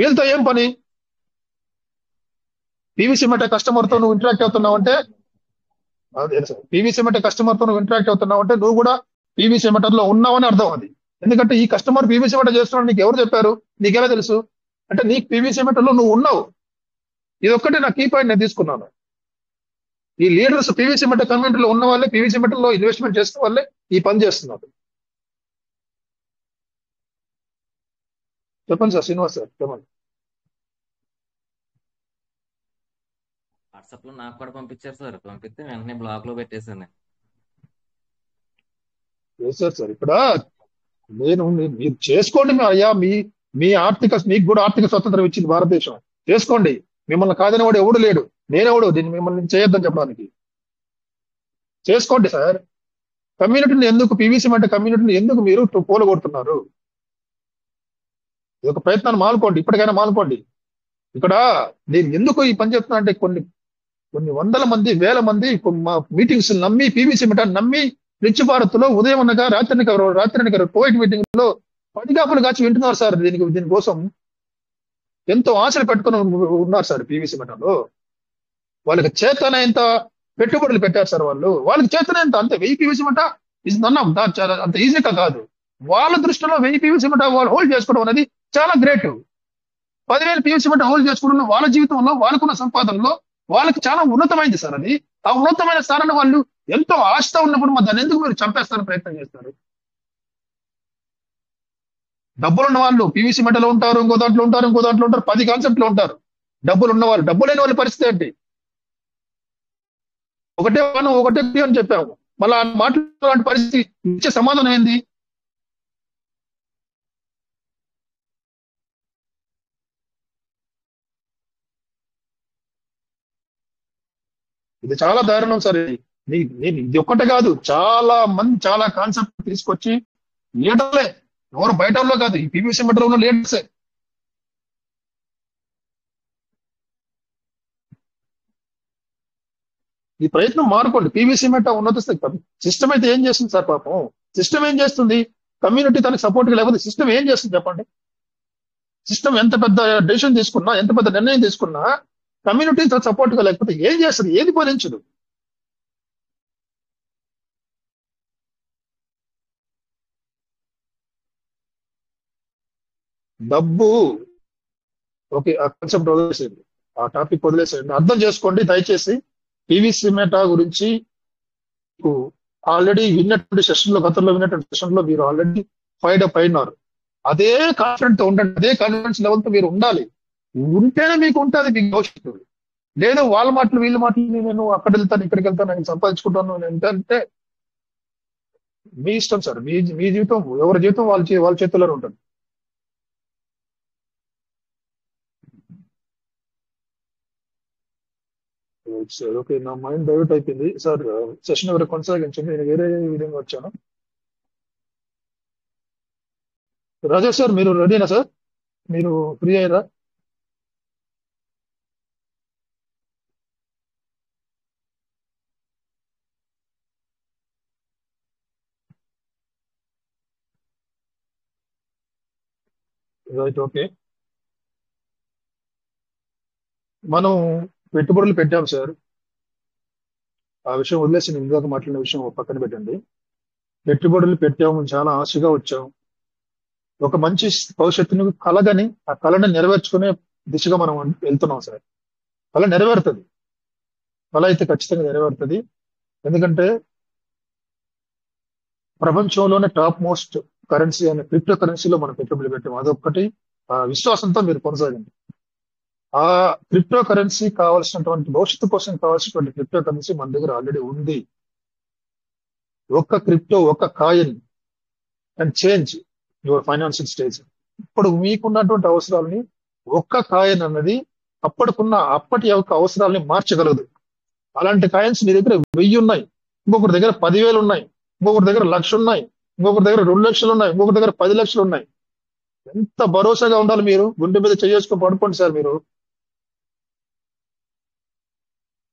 వీళ్ళతో ఏం పని? పీవీసీ మెటా కస్టమర్ తో నువ్వు ఇంటరాక్ట్ అవుతున్నావు అంటే, పీవీసీ మెటా కస్టమర్ తో నువ్వు ఇంటరాక్ట్ అవుతున్నావు అంటే నువ్వు కూడా పీవీసీ మెటాలో ఉన్నావని అర్థం అది. ఎందుకంటే ఈ కస్టమర్ పీవీసీ మెటా చేస్తున్నాడు నీకు ఎవరు చెప్పారు? నీకెలా తెలుసు? అంటే నీకు పీవీసీ మెటాలో నువ్వు ఉన్నావు. ఇది ఒక్కటే నా కీ పాయింట్ నేను తీసుకున్నాను. ఈ లీడర్స్ పీవీసీ మెటా కమ్యూనిటీలో ఉన్న వాళ్ళే, పీవీసీ మెటాలో ఇన్వెస్ట్మెంట్ చేస్తున్న వాళ్ళే ఈ పని చేస్తున్నారు. చెప్పండి సార్, శ్రీనివాస్ సార్ చెప్పండి. వాట్సాప్ లో నాకు కూడా పంపించారు సార్, పంపిస్తే వెంటనే బ్లాక్ లో పెట్టేశాను. సార్ ఇక్కడ మీరు చేసుకోండి అయ్యా. మీకు కూడా ఆర్థిక స్వతంత్రం ఇచ్చింది భారతదేశం. చేసుకోండి, మిమ్మల్ని కాదని వాడు ఎవడు లేడు. నేనెవడు దీన్ని మిమ్మల్ని చేయొద్దని చెప్పడానికి? చేసుకోండి సార్. కమ్యూనిటీని ఎందుకు, పీవీసీ అంటే కమ్యూనిటీని ఎందుకు మీరు పోలగొడుతున్నారు? ఇది ఒక ప్రయత్నాన్ని మానుకోండి, ఇప్పటికైనా మానుకోండి. ఇక్కడ నేను ఎందుకు ఈ పని చెప్తున్నా అంటే కొన్ని వందల మంది, వేల మంది మీటింగ్స్ నమ్మి, పీవీసీ మెటాన్ని నమ్మి రిచ్ భారత్ లో ఉదయం అనగా రాత్రి కోవిడ్ మీటింగ్ లో పడిగాపులు కాచి వింటున్నారు సార్. దీనికోసం ఎంతో ఆశలు పెట్టుకుని ఉన్నారు సార్. పీవీసీ మెటాలో వాళ్ళకి చేతనైనంత పెట్టుబడులు పెట్టారు సార్. వాళ్ళకి చేతనైనంత, అంతే. 1000 పీవీసీ మెటా ఇది అన్నాం, అంత ఈజీగా కాదు. వాళ్ళ దృష్టిలో 1000 పీవీసీ మెటా వాళ్ళు హోల్డ్ చేసుకోవడం అనేది చాలా గ్రేట్. 10,000 పీవీసీ మెటా హోల్డ్ చేసుకోవడంలో వాళ్ళ జీవితంలో వాళ్ళకున్న సంపాదనలో వాళ్ళకి చాలా ఉన్నతమైంది సార్ అది. ఆ ఉన్నతమైన స్థానాన్ని వాళ్ళు ఎంతో ఆశతో ఉన్నప్పుడు దాన్ని ఎందుకు మీరు చంపేస్తారని ప్రయత్నం చేస్తారు? డబ్బులున్న వాళ్ళు పీవీసీ మెటలో ఉంటారు, ఇంకో దాంట్లో ఉంటారు, 10 కాన్సెప్ట్లో ఉంటారు. డబ్బులు ఉన్న వాళ్ళు, డబ్బు లేని వాళ్ళ పరిస్థితి ఏంటి? ఒకటే అని చెప్పాము, మళ్ళీ మాట్లాడే పరిస్థితి ఇచ్చే సమాధానం ఏంది? ఇది చాలా దారుణం సార్. నేను ఇది ఒక్కటే కాదు, చాలా మంది చాలా కాన్సెప్ట్ తీసుకొచ్చి లీడర్లే, ఎవరు బయట వాళ్ళు కాదు, ఈ పీవీసీ మెట్రో ఉన్న లీడర్సే. ఈ ప్రయత్నం మారుకోండి. పీవీసీ మెట్రో ఉన్నత సిస్టమ్ అయితే ఏం చేస్తుంది సార్? పాపం సిస్టమ్ ఏం చేస్తుంది? కమ్యూనిటీ తనకి సపోర్ట్ గా లేకపోతే సిస్టమ్ ఏం చేస్తుంది చెప్పండి? సిస్టమ్ ఎంత పెద్ద డెసిషన్ తీసుకున్నా, ఎంత పెద్ద నిర్ణయం తీసుకున్నా, కమ్యూనిటీ సపోర్ట్ గా లేకపోతే ఏం చేస్తుంది? ఏది భరించదు. డబ్బు ఓకే, ఆ కాన్సెప్ట్ వదిలేసేయండి, ఆ టాపిక్ వదిలేసేయండి. అర్థం చేసుకోండి దయచేసి. పీవీసీ మెటా గురించి ఆల్రెడీ విన్నటువంటి సెషన్ లో, గతంలో విన్నటువంటి సెషన్ లో మీరు ఆల్రెడీ ఫైడ్ అప్ అయినారు. అదే కాన్ఫిడెంట్ తో ఉండండి, అదే కాన్ఫిడెన్స్ లెవెల్ తో మీరు ఉండాలి. ఉంటేనే మీకు ఉంటుంది మీకు భవిష్యత్తు. లేదు వాళ్ళ మాటలు వీళ్ళ మాటలు, నేను అక్కడ వెళ్తాను ఇక్కడికి వెళ్తాను నేను సంపాదించుకుంటాను ఏంటంటే మీ ఇష్టం సార్. మీ జీవితం, ఎవరి జీవితం వాళ్ళ చేతుల్లోనే ఉంటుంది. సార్ ఓకే, నా మైండ్ డైవర్ట్ అయిపోయింది సార్. సెషన్ ఎవరు కొనసాగించండి, నేను వేరే విధంగా వచ్చాను. రాజేష్ సార్ మీరు రెడీనా సార్? మీరు ఫ్రీ అయ్యారా? Right okay. మనం పెట్టుబడులు పెట్టాం సార్, ఆ విషయం వదిలేసి నేను ఇందాక మాట్లాడిన విషయం పక్కన పెట్టండి. పెట్టుబడులు పెట్టాము, చాలా ఆశగా వచ్చాం, ఒక మంచి భవిష్యత్తును కలగని ఆ కళను నెరవేర్చుకునే దిశగా మనం వెళ్తున్నాం సార్. కళ నెరవేరుతుంది, కళ అయితే ఖచ్చితంగా నెరవేరుతుంది. ఎందుకంటే ప్రపంచంలోనే టాప్ మోస్ట్ కరెన్సీ అనే క్రిప్టో కరెన్సీలో మనం పెట్టుబడులు పెట్టాము. అదొక్కటి విశ్వాసంతో మీరు కొనసాగండి. ఆ క్రిప్టో కరెన్సీ కావాల్సినటువంటి భవిష్యత్తు కోసం కావాల్సినటువంటి క్రిప్టో కరెన్సీ మన దగ్గర ఆల్రెడీ ఉంది. ఒక్క క్రిప్టో, ఒక్క coin and change your financial stage. ఇప్పుడు మీకున్నటువంటి అవసరాలని ఒక్క కాయిన్ అన్నది అప్పటి యొక్క అవసరాలని మార్చగలదు. అలాంటి కాయిన్స్ మీ దగ్గర 1000 ఉన్నాయి, ఇంకొకరి దగ్గర 10,000 ఉన్నాయి, ఇంకొకరి దగ్గర 1,00,000 ఉన్నాయి, ఇంకొకరి దగ్గర 2 లక్షలు ఉన్నాయి, ఇంకొకరి దగ్గర 10 లక్షలు ఉన్నాయి. ఎంత భరోసాగా ఉండాలి మీరు? గుండె మీద చేసుకొని పడుకోండి సార్. మీరు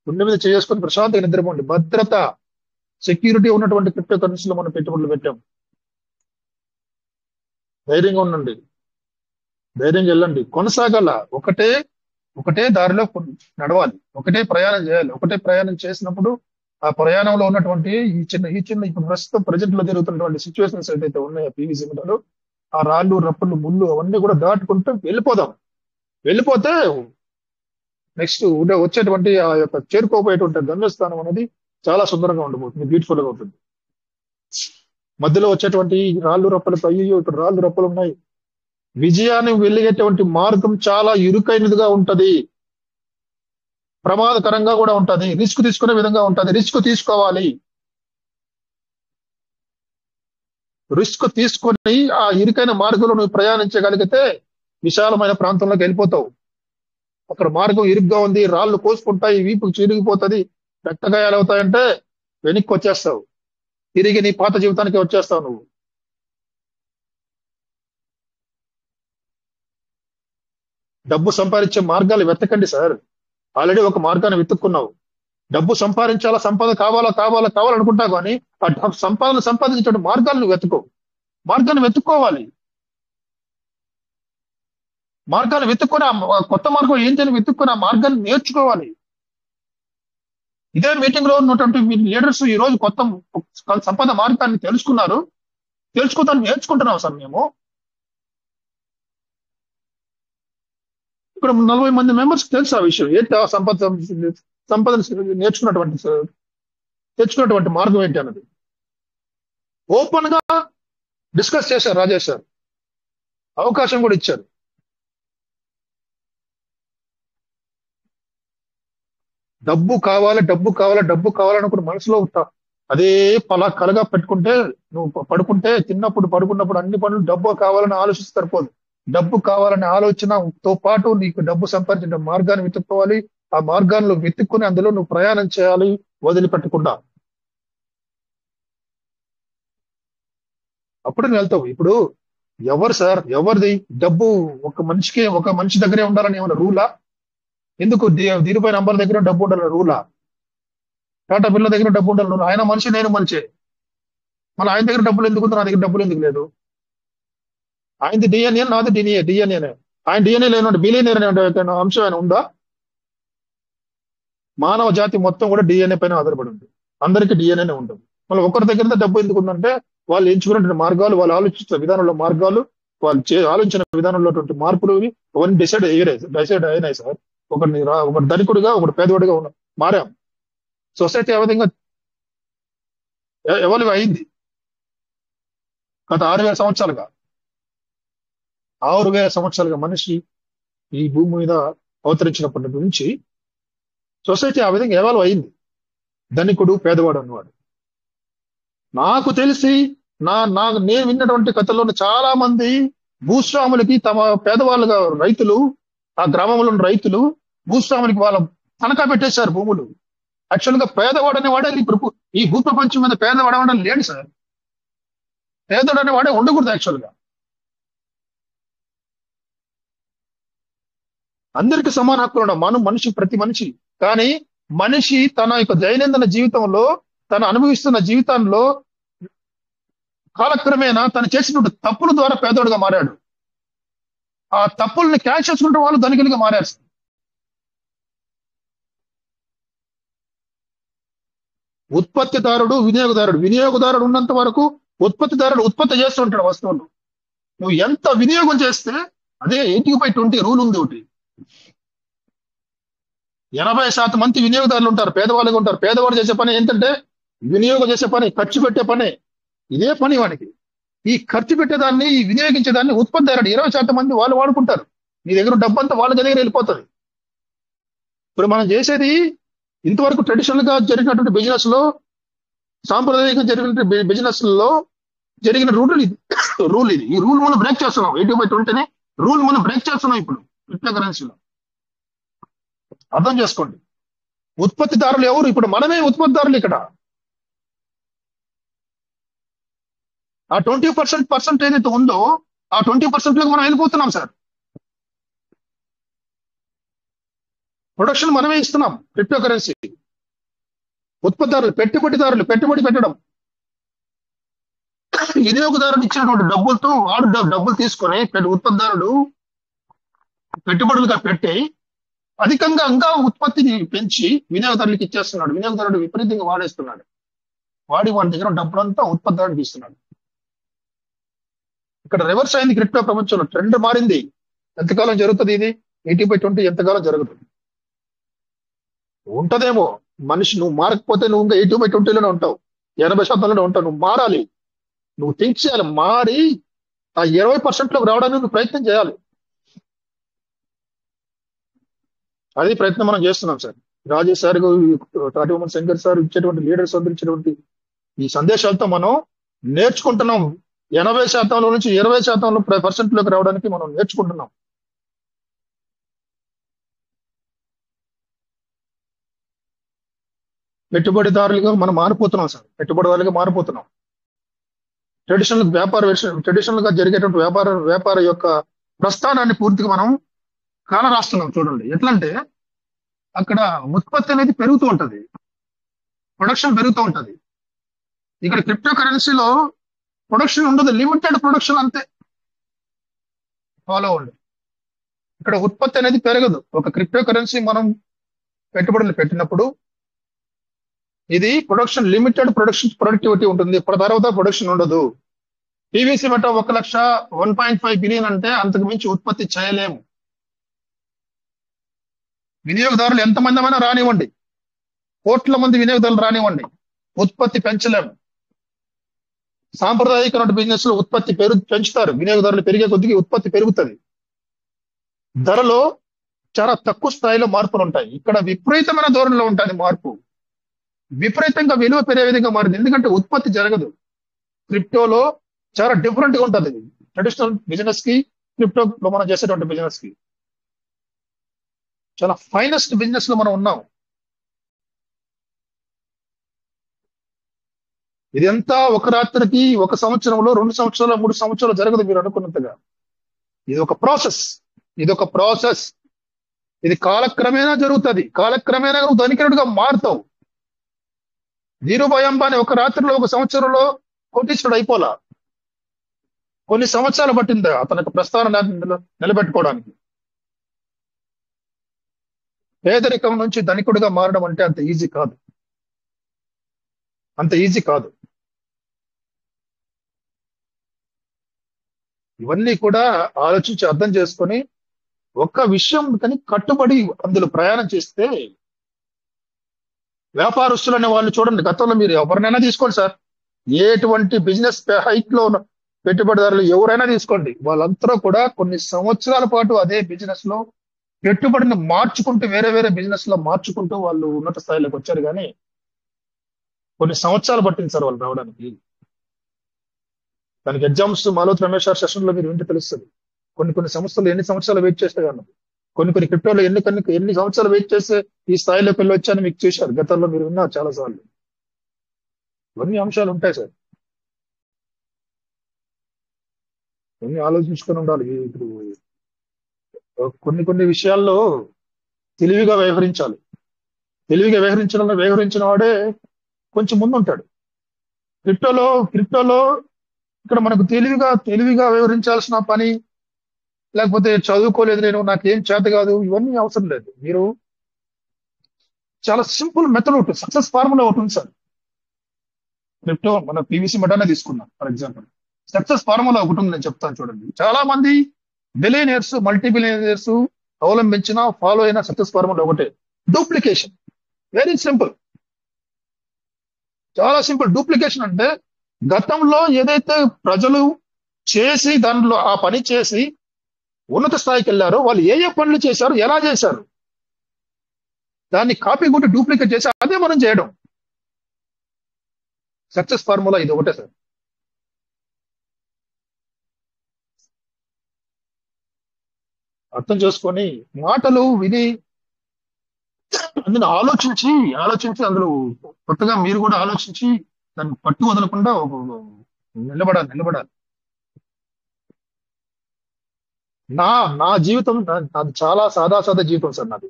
గుండె మీద చేసుకొని ప్రశాంతంగా నిద్రపోండి. భద్రత, సెక్యూరిటీ ఉన్నటువంటి క్రిప్టో కరెన్సీలో మనం పెట్టుబడులు పెట్టాం. ధైర్యంగా ఉండండి, ధైర్యంగా వెళ్ళండి, కొనసాగాల. ఒకటే దారిలో నడవాలి, ఒకటే ప్రయాణం చేయాలి. ఒకటే ప్రయాణం చేసినప్పుడు ఆ ప్రయాణంలో ఉన్నటువంటి ఈ చిన్న ఇప్పుడు ప్రస్తుతం ప్రజెంట్ లో జరుగుతున్నటువంటి సిచ్యువేషన్స్ ఏదైతే ఉన్నాయో పీవీసీ మీటర్లు, ఆ రాళ్ళు రప్పులు ముళ్ళు అవన్నీ కూడా దాటుకుంటూ వెళ్ళిపోతే నెక్స్ట్ వచ్చేటువంటి ఆ యొక్క చేరుకోపోయేటువంటి గమ్యస్థానం అనేది చాలా సుందరంగా ఉండబోతుంది, బ్యూటిఫుల్ గా ఉంటుంది. మధ్యలో వచ్చేటువంటి రాళ్ళు రప్పలు, అయ్యో ఇక్కడ రాళ్ళు రప్పలు ఉన్నాయి. విజయాన్ని వెళ్ళేటువంటి మార్గం చాలా ఇరుకైనదిగా ఉంటది, ప్రమాదకరంగా కూడా ఉంటది, రిస్క్ తీసుకునే విధంగా ఉంటది. రిస్క్ తీసుకోవాలి. రిస్క్ తీసుకొని ఆ ఇరుకైన మార్గంలో నువ్వు ప్రయాణించగలిగితే విశాలమైన ప్రాంతంలోకి వెళ్ళిపోతావు. అక్కడ మార్గం ఇరుగ్గా ఉంది, రాళ్ళు కోసుకుంటాయి, వీపుకు చిరిగిపోతుంది, రక్తగాయాలు అవుతాయంటే వెనక్కి వచ్చేస్తావు, తిరిగి నీ పాత జీవితానికి వచ్చేస్తావు నువ్వు. డబ్బు సంపాదించే మార్గాలు వెతకండి సార్. ఆల్రెడీ ఒక మార్గాన్ని వెతుక్కున్నావు. డబ్బు సంపాదించాలా, సంపద కావాలనుకుంటావు, కానీ ఆ సంపాదించే మార్గాలను మార్గాన్ని వెతుక్కోవాలి. మార్గాన్ని వెతుక్కొని ఆ కొత్త మార్గం ఏంటని వెతుక్కొని ఆ మార్గాన్ని నేర్చుకోవాలి. ఇదే మీటింగ్ లో ఉన్నటువంటి లీడర్స్ ఈ రోజు కొత్త సంపద మార్గాన్ని తెలుసుకుంటాను నేర్చుకుంటున్నాం సార్. మేము ఇక్కడ 40 మంది మెంబర్స్ తెలుసు ఆ విషయం ఏంటి, ఆ సంపద తెచ్చుకున్నటువంటి మార్గం ఏంటి అన్నది ఓపెన్ గా డిస్కస్ చేశారు. రాజేష్ సార్ అవకాశం కూడా ఇచ్చారు. డబ్బు కావాలనుకున్న మనసులో అదే కలగా పెట్టుకుంటే, నువ్వు పడుకున్నప్పుడు అన్ని పనులు డబ్బు కావాలని ఆలోచిస్తే సరిపోదు. డబ్బు కావాలనే ఆలోచనతో పాటు నీకు డబ్బు సంపాదించిన మార్గాన్ని వెతుక్కోవాలి. ఆ మార్గాల్లో వెతుక్కుని అందులో నువ్వు ప్రయాణం చేయాలి వదిలిపెట్టకుండా. అప్పుడు నువ్వు వెళ్తావు. ఇప్పుడు ఎవరు సార్, ఎవరిది డబ్బు ఒక మనిషి దగ్గరే ఉండాలని ఏమన్నా రూలా? ఎందుకు ధీరుభాయ్ నంబర్ దగ్గర డబ్బు ఉండాలని రూలా? టాటా బిర్లా దగ్గర డబ్బు ఉండాలని రూలా? ఆయన మనిషి, నేను మనిషే. మళ్ళీ ఆయన దగ్గర డబ్బులు ఎందుకు ఉంది, నా దగ్గర డబ్బులు ఎందుకు లేదు? ఆయనది డిఎన్ఏ, నాది డిఎన్ఏనే. ఆయన డిఎన్ఏ లేనంటే బిలియనీర్ అనే అంశం ఆయన ఉందా? మానవ జాతి మొత్తం కూడా డిఎన్ఏ పైన ఆధారపడి ఉంది. అందరికీ డిఎన్ఏనే ఉంటుంది. మళ్ళీ ఒకరి దగ్గర డబ్బు ఎందుకు ఉందంటే వాళ్ళు ఎంచుకున్న మార్గాలు, వాళ్ళు ఆలోచించిన విధానంలో మార్గాలు, వాళ్ళు ఆలోచించిన విధానంలో మార్పులు అవన్నీ డిసైడ్ అయినాయి సార్. ఒకటి ధనికుడిగా, ఒకటి పేదవాడిగా మారాం. సొసైటీ ఏ విధంగా ఎవరు అయింది గత 6,000 సంవత్సరాలుగా. 6,000 సంవత్సరాలుగా మనిషి ఈ భూమి మీద అవతరించినప్పటి నుంచి సొసైటీ ఆ విధంగా ఎవాల్వ్ అయింది. ధనికుడు, పేదవాడు అన్నవాడు. నాకు తెలిసి నేను విన్నటువంటి కథల్లో చాలా మంది భూస్వాములకి తమ పేదవాళ్ళుగా రైతులు, ఆ గ్రామంలో ఉన్న రైతులు భూస్వాములకి వాళ్ళ తనఖా పెట్టేశారు భూములు. యాక్చువల్ గా పేదవాడు అనేవాడే ఇప్పుడు ఈ భూప్రపంచం మీద పేదవాడు అనేవాడు లేడు సార్. పేదవాడు అనేవాడే ఉండకూడదు యాక్చువల్ గా. అందరికీ సమాన హక్కులు ఉండవు ప్రతి మనిషి. కానీ మనిషి తన యొక్క దైనందిన జీవితంలో, తను అనుభవిస్తున్న జీవితంలో కాలక్రమేణా తను చేసినటువంటి తప్పుల ద్వారా పేదోడుగా మారాడు. ఆ తప్పుల్ని క్యాష్ చేసుకుంటే వాళ్ళు ధనికులుగా మారారు. ఉత్పత్తిదారుడు, వినియోగదారుడు ఉన్నంత వరకు ఉత్పత్తిదారుడు ఉత్పత్తి చేస్తుంటాడు వస్తువులు. నువ్వు ఎంత వినియోగం చేస్తే అదే 80/20 రూల్ ఉంది ఒకటి. 80% మంది వినియోగదారులు ఉంటారు, పేదవాళ్ళుగా ఉంటారు. పేదవాడు చేసే పని ఏంటంటే వినియోగం చేసే పని, ఖర్చు పెట్టే పనే. ఇదే పని వాడికి. ఈ ఖర్చు పెట్టేదాన్ని, ఈ వినియోగించేదాన్ని ఉత్పత్తిదారుడు 20% మంది వాళ్ళు వాడుకుంటారు. నీ దగ్గర డబ్బంతా వాళ్ళ దగ్గర వెళ్ళిపోతుంది. ఇప్పుడు మనం చేసేది ఇంతవరకు ట్రెడిషనల్ గా జరిగినటువంటి బిజినెస్ లో, సాంప్రదాయంగా జరిగిన బిజినెస్ లో జరిగిన రూల్ ఇది. ఈ రూల్ మనం బ్రేక్ చేస్తున్నాం. 80/20 రూల్ మనం బ్రేక్ చేస్తున్నాం ఇప్పుడు క్రిప్టో కరెన్సీలో. అర్థం చేసుకోండి. ఉత్పత్తిదారులు ఎవరు? ఇప్పుడు మనమే ఉత్పత్తిదారులు. ఇక్కడ ఆ 20% ఏదైతే ఉందో ఆ 20% లోకి మనం వెళ్ళిపోతున్నాం సార్. ప్రొడక్షన్ మనమే ఇస్తున్నాం. క్రిప్టో కరెన్సీ ఉత్పత్తిదారులు, పెట్టుబడి పెట్టడం, వినియోగదారుడు ఇచ్చినటువంటి డబ్బులతో వాడు డబ్బులు తీసుకొని ఉత్పత్తిదారుడు పెట్టుబడులుగా పెట్టి అధికంగా ఇంకా ఉత్పత్తిని పెంచి వినియోగదారులకు ఇచ్చేస్తున్నాడు. వినియోగదారుడు విపరీతంగా వాడేస్తున్నాడు. వాడి దగ్గర డబ్బులంతా ఉత్పత్తిదారుడు తీస్తున్నాడు. ఇక్కడ రివర్స్ అయింది. క్రిప్టో ప్రపంచంలో ట్రెండ్ మారింది. ఎంతకాలం జరుగుతుంది ఇది? 80/20 ఎంతకాలం జరుగుతుంది? ఉంటదేమో. మనిషి నువ్వు మారకపోతే నువ్వు ఇంకా 80/20లోనే ఉంటావు, 80%లోనే ఉంటావు. నువ్వు మారాలి. నువ్వు థింక్ చేయాలి. మారి ఆ 20%లోకి రావడానికి నువ్వు ప్రయత్నం చేయాలి. అది ప్రయత్నం మనం చేస్తున్నాం సార్. రాజేష్ సార్, టాటోమన్ శంకర్ సార్ ఇచ్చేటువంటి లీడర్స్ అందరూ ఇచ్చేటువంటి ఈ సందేశాలతో మనం నేర్చుకుంటున్నాం. 80% నుంచి 20% లోకి రావడానికి మనం నేర్చుకుంటున్నాం. పెట్టుబడిదారులుగా మనం మారిపోతున్నాం సార్. పెట్టుబడిదారులుగా మారిపోతున్నాం. ట్రెడిషనల్ గా జరిగేటువంటి వ్యాపార యొక్క ప్రస్థానాన్ని పూర్తిగా మనం కాలరాస్తున్నాం. చూడండి ఎట్లంటే అక్కడ ఉత్పత్తి అనేది పెరుగుతూ ఉంటది, ప్రొడక్షన్ పెరుగుతూ ఉంటది. ఇక్కడ క్రిప్టో కరెన్సీలో ప్రొడక్షన్ ఉండదు, లిమిటెడ్ ప్రొడక్షన్ అంతే. ఫాలో అవ్వండి. ఇక్కడ ఉత్పత్తి అనేది పెరగదు. ఒక క్రిప్టో కరెన్సీ మనం పెట్టుబడులు పెట్టినప్పుడు ఇది ప్రొడక్షన్, లిమిటెడ్ ప్రొడక్టివిటీ ఉంటుంది. తర్వాత ప్రొడక్షన్ ఉండదు. పీవీసీ మెటా 1,00,000 బిలియన్ అంటే అంతకు మించి ఉత్పత్తి చేయలేము. వినియోగదారులు ఎంతమంది అయినా రానివ్వండి, కోట్ల మంది వినియోగదారులు రానివ్వండి, ఉత్పత్తి పెంచలేము. సాంప్రదాయిక బిజినెస్ లో ఉత్పత్తి పెంచుతారు. వినియోగదారులు పెరిగే కొద్దిగా ఉత్పత్తి పెరుగుతుంది. ధరలో చాలా తక్కువ స్థాయిలో మార్పులు ఉంటాయి. ఇక్కడ విపరీతమైన ధోరణిలో ఉంటుంది మార్పు. విపరీతంగా విలువ పెరిగే విధంగా మారింది. ఎందుకంటే ఉత్పత్తి జరగదు. క్రిప్టోలో చాలా డిఫరెంట్ గా ఉంటుంది. ట్రెడిషనల్ బిజినెస్ కి, క్రిప్టోలో మనం చేసేటువంటి బిజినెస్ కి చాలా ఫైనెస్ట్ బిజినెస్ లో మనం ఉన్నాం. ఇదంతా ఒక రాత్రికి, ఒక సంవత్సరంలో, 2 సంవత్సరాలు, 3 సంవత్సరాలు జరగదు మీరు అనుకున్నట్టుగా. ఇది ఒక ప్రాసెస్. ఇది కాలక్రమేణా జరుగుతుంది. కాలక్రమేణా నువ్వు ధనికుడిగా మారుతావు. ధీరుభాయ్ అంబానీ ఒక రాత్రిలో, ఒక సంవత్సరంలో కోటీశ్వరుడు అయిపోలా. కొన్ని సంవత్సరాలు పట్టింది అతనికి ప్రస్థానం నిలబెట్టుకోవడానికి. పేదరికం నుంచి ధనికుడిగా మారడం అంటే అంత ఈజీ కాదు. ఇవన్నీ కూడా ఆలోచించి అర్థం చేసుకొని ఒక్క విషయం కానీ కట్టుబడి అందులో ప్రయాణం చేస్తే, వ్యాపారస్తులు అనే వాళ్ళు చూడండి, గతంలో మీరు ఎవరినైనా తీసుకోండి సార్, ఎటువంటి బిజినెస్ హైట్ లో ఉన్న పెట్టుబడిదారులు ఎవరైనా తీసుకోండి, వాళ్ళంతా కూడా కొన్ని సంవత్సరాల పాటు అదే బిజినెస్ లో పెట్టుబడిని మార్చుకుంటూ, వేరే వేరే బిజినెస్ లో మార్చుకుంటూ వాళ్ళు ఉన్నత స్థాయిలోకి వచ్చారు. కానీ కొన్ని సంవత్సరాలు పట్టింది సార్ వాళ్ళు రావడానికి. దానికి exams Maloth Ramesh sir session లో మీరు వింటే తెలుస్తుంది. కొన్ని సంస్థలు ఎన్ని సంవత్సరాలు వెయిట్ చేస్తే కానీ, కొన్ని క్రిప్టోలో ఎన్ని సంవత్సరాలు వెయిట్ చేస్తే ఈ స్థాయిలోకి వెళ్ళి వచ్చాయని మీకు చూశారు. గతంలో మీరు విన్నారు చాలా సార్లు. ఇవన్నీ అంశాలు ఉంటాయి సార్. ఇవన్నీ ఆలోచించుకొని ఉండాలి. ఇప్పుడు కొన్ని విషయాల్లో తెలివిగా వ్యవహరించాలి. తెలివిగా వ్యవహరించిన వాడే కొంచెం ముందు ఉంటాడు. క్రిప్టోలో ఇక్కడ మనకు తెలివిగా వ్యవహరించాల్సిన పని, లేకపోతే చదువుకోలేదు నేను, నాకేం చేత కాదు, ఇవన్నీ అవసరం లేదు. మీరు చాలా సింపుల్ మెథడ్ ఉంటుంది, సక్సెస్ ఫార్ములా ఉంటుంది సార్. క్రిప్టో మన పీవీసీ మెటానే తీసుకున్నాం ఫర్ ఎగ్జాంపుల్. సక్సెస్ ఫార్ములా ఒకటి ఉంది, నేను చెప్తాను చూడండి. చాలా మంది బిలియనర్స్, మల్టీ బిలియనర్స్ అవలంబించిన, ఫాలో అయిన సక్సెస్ ఫార్ములా ఒకటే, డూప్లికేషన్. వెరీ సింపుల్, చాలా సింపుల్. డూప్లికేషన్ అంటే గతంలో ఏదైతే ప్రజలు చేసి దానిలో ఆ పని చేసి ఉన్నత స్థాయికి వెళ్ళారో, వాళ్ళు ఏ పనులు చేశారు, ఎలా చేశారు, దాన్ని కాపీ కొట్టి డూప్లికేట్ చేసి అదే మనం చేయడం. సక్సెస్ ఫార్ములా ఇది ఒకటే సార్. అర్థం చేసుకొని మాటలు విని అందులో ఆలోచించి అందులో కొత్తగా మీరు కూడా ఆలోచించి దాన్ని పట్టు వదలకుండా నిలబడాలి. నా జీవితం నాది చాలా సాదా జీవితం సార్ నాది.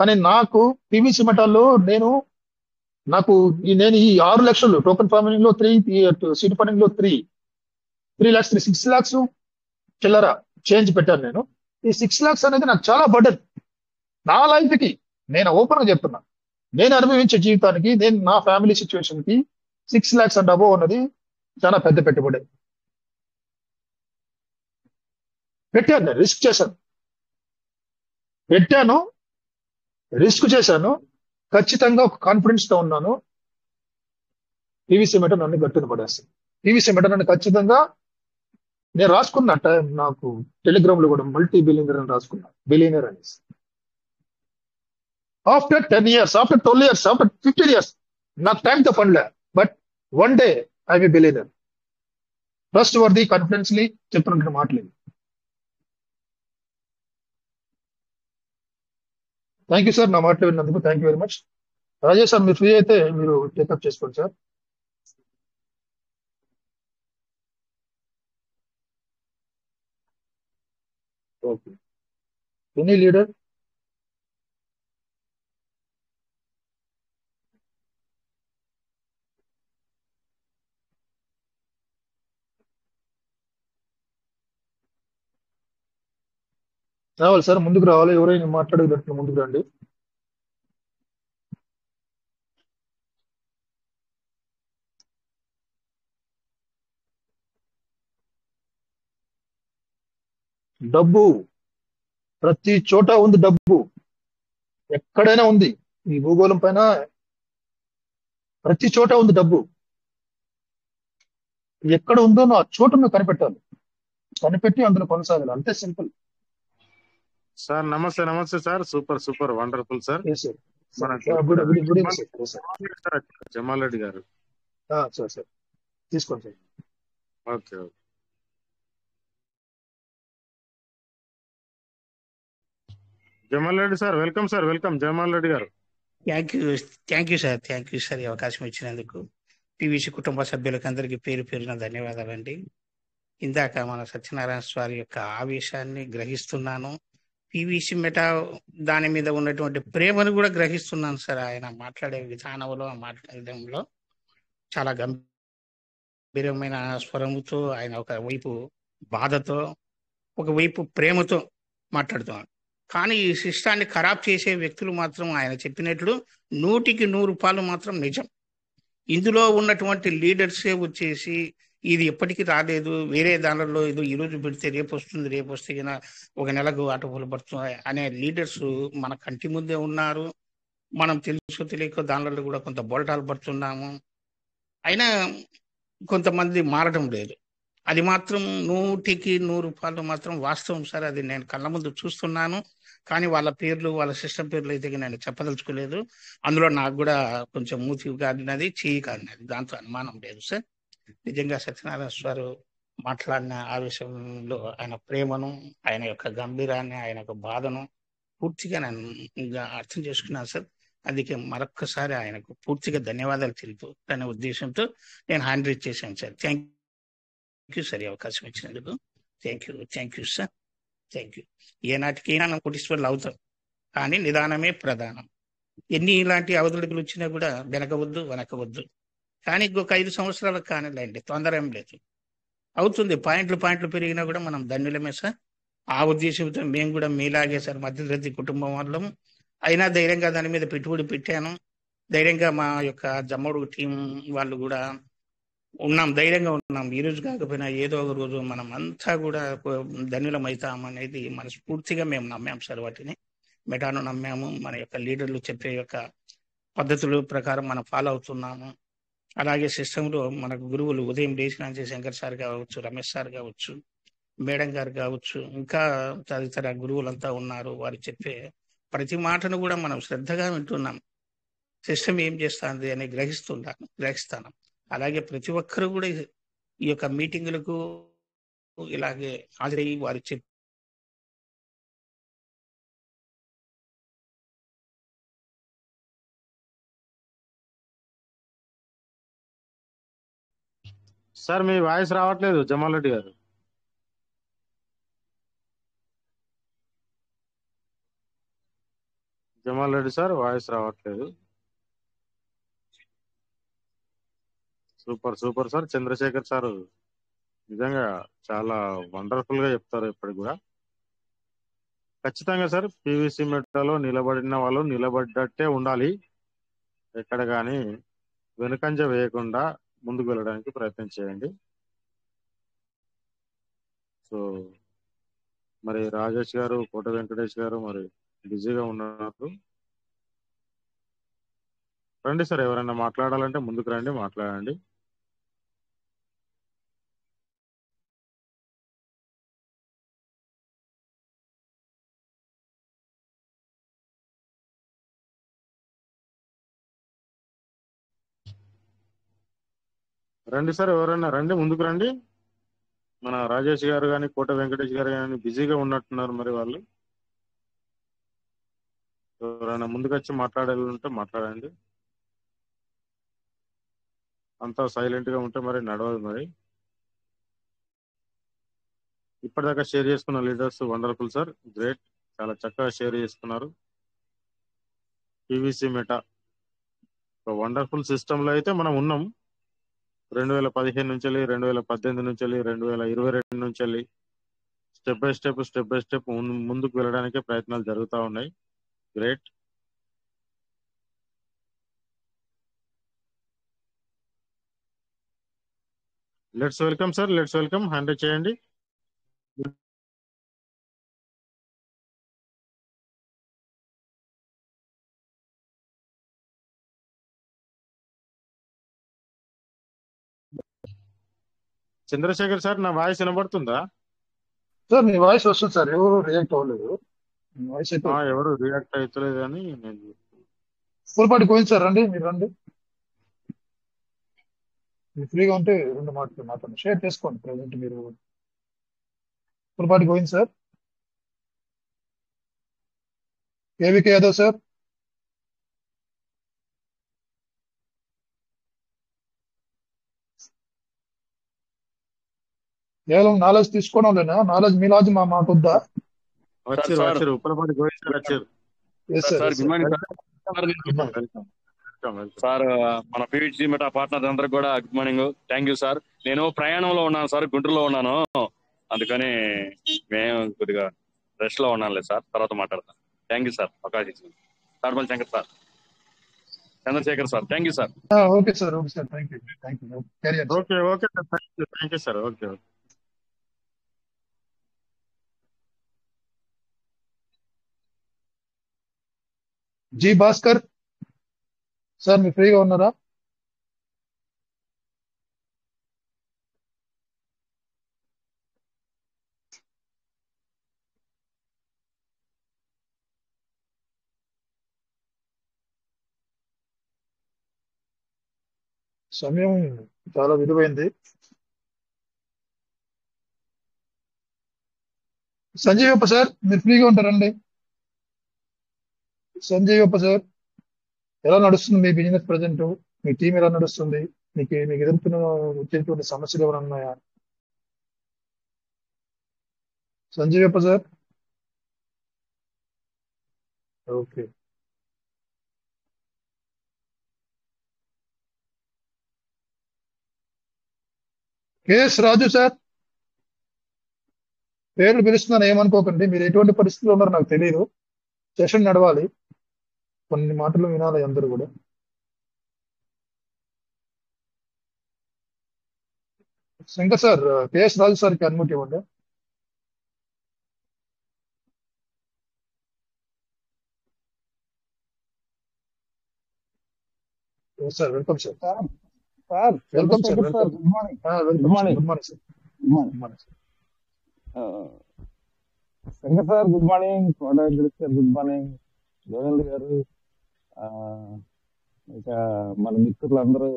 కానీ నాకు పీవీసీ మెటాల్లో నేను ఈ 6 లక్షలు టోకెన్ ఫార్మింగ్ లో 3, సీడ్ ఫండింగ్ లో 3 lakhs 6 lakhs చిల్లర చేంజ్ పెట్టాను నేను. ఈ 6 lakhs అనేది నాకు చాలా బర్డెన్ నా లైఫ్ కి. నేను ఓపెన్ గా చెప్తున్నా, నేను అనుభవించే జీవితానికి, నా ఫ్యామిలీ సిచ్యువేషన్ కి 6 lakhs అండ్ అబోవ్ ఉన్నది చాలా పెద్ద పెట్టుబడి. పెట్టాను, నేను రిస్క్ చేశాను, ఖచ్చితంగా ఒక కాన్ఫిడెన్స్ తో ఉన్నాను. పీవీసీ మెటా నన్ను గట్టున పడేస్తాను. పీవీసీ మెటా నన్ను ఖచ్చితంగా నేను రాసుకున్న టైం, నాకు టెలిగ్రామ్ లో కూడా మల్టీ బిలియనర్ అని రాసుకున్నా, బిలియనర్ అనేసి. After 10 years, after 12 years, after 15 years నాకు టైంతో పనిలే. But one day I be billionaire. Trustworthy, confidently చెప్తున్న మాటలేదు. థ్యాంక్ యూ సార్, నా మాటలు విన్నందుకు thank you very much. Rajesh sir, మీరు ఫ్రీ అయితే మీరు టేకప్ చేసుకోండి సార్. Okay, any leader? రావాలి సార్, ముందుకు రావాలి. ఎవరైనా మాట్లాడేటట్లు ముందుకు రండి. డబ్బు ప్రతి చోట ఉంది. డబ్బు ఎక్కడైనా ఉంది, ఈ భూగోళం పైన ప్రతి చోట ఉంది డబ్బు. ఎక్కడ ఉందో ఆ చోట నువ్వు కనిపెట్టి అందులో కొనసాగాలి, అంతే simple. Sir namaste sir. Super wonderful sir. Jamal Reddy గారు సార్ తీసుకోండి sir. Okay. Jamal Reddy sir, welcome Jamal Reddy గారు. థ్యాంక్ యూ సార్, ఈ అవకాశం ఇచ్చినందుకు. పివిసి కుటుంబ సభ్యులకు అందరికీ పేరు పేరున ధన్యవాదాలండి. ఇందాక మన సత్యనారాయణ స్వామి యొక్క ఆవేశాన్ని గ్రహిస్తున్నాను. పివిసి మెటా దాని మీద ఉన్నటువంటి ప్రేమను కూడా గ్రహిస్తున్నాను సార్. ఆయన మాట్లాడే విధానంలో, మాట్లాడడంలో చాలా గంభీరమైన స్వరముతో, ఆయన ఒక వైపు బాధతో, ఒకవైపు ప్రేమతో మాట్లాడుతున్నాడు. కానీ ఈ సిస్టాన్ని ఖరాబ్ చేసే వ్యక్తులు మాత్రం ఆయన చెప్పినట్లు 100% మాత్రం నిజం. ఇందులో ఉన్నటువంటి లీడర్సే వచ్చేసి ఇది ఎప్పటికీ రాలేదు, వేరే దానిలో ఇది ఈరోజు పెడితే రేపు వస్తుంది, రేపు వస్తే ఒక నెలకు ఆటోలు పడుతుంది అనే లీడర్స్ మన కంటి ముందే ఉన్నారు. మనం తెలుసో తెలియక దానిలో కూడా కొంత బోల్టాలు పడుతున్నాము. అయినా కొంతమంది మారడం లేదు. అది మాత్రం 100% మాత్రం వాస్తవం సార్. అది నేను కళ్ళ ముందు చూస్తున్నాను. కానీ వాళ్ళ పేర్లు, వాళ్ళ సిస్టమ్ పేర్లు అయితే నేను చెప్పదలుచుకోలేదు. అందులో నాకు కూడా కొంచెం మూతి కాడినది, చెయ్యి కాడినది, దాంతో అనుమానం లేదు సార్. నిజంగా సత్యనారాయణ స్వామి మాట్లాడిన ఆవేశంలో ఆయన ప్రేమను, ఆయన యొక్క గంభీరాన్ని, ఆయన యొక్క బాధను పూర్తిగా నేను అర్థం చేసుకున్నాను సార్. అందుకే మరొక్కసారి ఆయనకు పూర్తిగా ధన్యవాదాలు తెలుపు అనే ఉద్దేశంతో నేను హ్యాండ్ రైజ్ చేశాను సార్. థ్యాంక్ యూ సార్, ఈ అవకాశం ఇచ్చినందుకు. Thank you sir. Thank you. ఏనాటికైనా కోటీశ్వరులు అవుతాం, కానీ నిదానమే ప్రధానం. ఎన్ని ఇలాంటి అవధుడుకులు వచ్చినా కూడా వెనకవద్దు. కానీ ఇంకొక 5 సంవత్సరాలకు కానిలేండి, తొందర ఏం లేదు, అవుతుంది. పాయింట్లు పెరిగినా కూడా మనం ధన్యులమే సార్. ఆ ఉద్దేశంతో మేము కూడా మీలాగే సార్ మధ్యతరగతి కుటుంబం వాళ్ళము. అయినా ధైర్యంగా దాని మీద పెట్టుబడి పెట్టాను. ధైర్యంగా మా యొక్క జమ్మడు టీం వాళ్ళు కూడా ధైర్యంగా ఉన్నాం. ఈ రోజు కాకపోయినా ఏదో ఒక రోజు మనం అంతా కూడా ధన్యులం అవుతాం అనేది మనస్ఫూర్తిగా మేము నమ్మాం సార్. వాటిని మెటాను నమ్మాము. మన యొక్క లీడర్లు చెప్పే యొక్క పద్ధతుల ప్రకారం మనం ఫాలో అవుతున్నాము. అలాగే సిస్టంలో మనకు గురువులు ఉదయం లేచిన శంకర్ సార్ కావచ్చు, రమేష్ సార్ కావచ్చు, మేడం గారు కావచ్చు, ఇంకా తదితర గురువులంతా ఉన్నారు. వారు చెప్పే ప్రతి మాటను కూడా మనం శ్రద్ధగా వింటున్నాం. సిస్టమ్ ఏం చేస్తుంది అని గ్రహిస్తాను. అలాగే ప్రతి ఒక్కరు కూడా ఈ యొక్క మీటింగులకు ఇలాగే హాజరయ్యి వారు సార్ మీ వాయిస్ రావట్లేదు జమాల్ రెడ్డి గారు. జమాల్ రెడ్డి సార్ వాయిస్ రావట్లేదు. Super sir. చంద్రశేఖర్ సార్ నిజంగా చాలా వండర్ఫుల్ గా చెప్తారు ఎప్పటికి కూడా. ఖచ్చితంగా సార్, పివిసి మెట్టాలో నిలబడిన వాళ్ళు నిలబడ్డట్టే ఉండాలి. ఎక్కడ కానీ వెనుకంజ వేయకుండా ముందుకు వెళ్ళడానికి ప్రయత్నం చేయండి. సో మరి రాజేష్ గారు, కోట వెంకటేష్ గారు మరి బిజీగా ఉన్నారు. రండి సార్, ఎవరైనా మాట్లాడాలంటే ముందుకు రండి, మాట్లాడండి. రండి సార్, ఎవరైనా రండి, ముందుకు రండి. మన రాజేష్ గారు కానీ, కోట వెంకటేష్ గారు కానీ బిజీగా ఉన్నట్టున్నారు. మరి వాళ్ళు ఎవరైనా ముందుకు వచ్చి మాట్లాడాలంటే మాట్లాడండి. అంతా సైలెంట్ గా ఉంటే మరి నడవదు. మరి ఇప్పటిదాకా షేర్ చేసుకున్న లీడర్స్ వండర్ఫుల్ సార్, గ్రేట్, చాలా చక్కగా షేర్ చేసుకున్నారు. పివిసి మెటా ఒక వండర్ఫుల్ సిస్టమ్ లో అయితే మనం ఉన్నాం. 2015 నుంచి 2018 నుంచి 2022 నుంచి స్టెప్ బై స్టెప్ ముందుకు వెళ్ళడానికే ప్రయత్నాలు జరుగుతూ ఉన్నాయి. Great. Let's welcome sir, let's welcome. Hand చేయండి. చంద్రశేఖర్ సార్, నా వాయిస్ వినబడుతుందా? సార్ మీ వాయిస్ వస్తుంది సార్, ఎవరు రియాక్ట్ అవ్వలేదు. మీ వాయిస్ అయితే ఎవరు రియాక్ట్ అవుతలేదు అని నేను ఫుల్ పార్టీ పోయింది సార్. రండి, మీరు రండి. మీరు ఫ్రీగా ఉంటే 2 మాటలు మాట్లాడండి, షేర్ చేసుకోండి. ప్రజెంట్ మీరు ఫుల్ పార్టీ పోయింది సార్. KVK Yadav sir. కేవలం నాలెడ్జ్ తీసుకోవడంలేనా? నాలెడ్జ్ మీ లాజ్ మాకొద్దా? వచ్చారు సార్ వచ్చారు ఉప్పలపాటి గోవింద్ సార్ వచ్చారు. Yes sir, sir yes good sir. Morning sir. Good morning. Welcome welcome. Sir మన పీవీసీ మెటా పార్ట్నర్స్ అందరికి కూడా good morning. Thank you sir. నేను ప్రయాణంలో ఉన్నాను సార్, గుంటూరులో ఉన్నాను, అందుకని మేము కొద్దిగా రెస్ట్ లో ఉన్నానులే సార్, తర్వాత మాట్లాడతాను. థ్యాంక్ యూ సార్ అవకాశం ఇచ్చింది. Tadapalli Shankar sir, Chandrashekar sir, thank you sir. Okay sir, okay sir, thank you, thank you. Carrier sir. Okay okay thank you sir. Okay okay. G Bhaskar sir, మీరు ఫ్రీగా ఉన్నారా? సమయం చాలా విలువైంది. సంజీవప్ప సార్, మీరు ఫ్రీగా ఉంటారండి? సంజీవప్ప సార్, ఎలా నడుస్తుంది మీ బిజినెస్ ప్రజెంట్? మీ టీం ఎలా నడుస్తుంది? మీకు ఎదుర్కొన్న వచ్చేటువంటి సమస్యలు ఏమైనా ఉన్నాయా? సంజీవప్ప సార్. ఓకే. కేఎస్ రాజు సార్, పేర్లు పిలుస్తున్నాను, ఏమనుకోకండి. మీరు ఎటువంటి పరిస్థితుల్లో ఉన్నారో నాకు తెలియదు. సెషన్ నడవాలి, కొన్ని మాటలు వినాలి అందరూ కూడా. శంకర్ సార్, కేఎస్ రాజు సార్కి అన్మ్యూట్ ఇవ్వండి. Sir welcome sir. Sir welcome sir, Chandrashekar sir, welcome. Good morning. Welcome good morning. Good morning sir. Good morning. Good morning sir. Shankar sir good morning. Kodagiri sir good morning. Govind గారు, ఆ, ఇంకా మన మిత్రులందరూ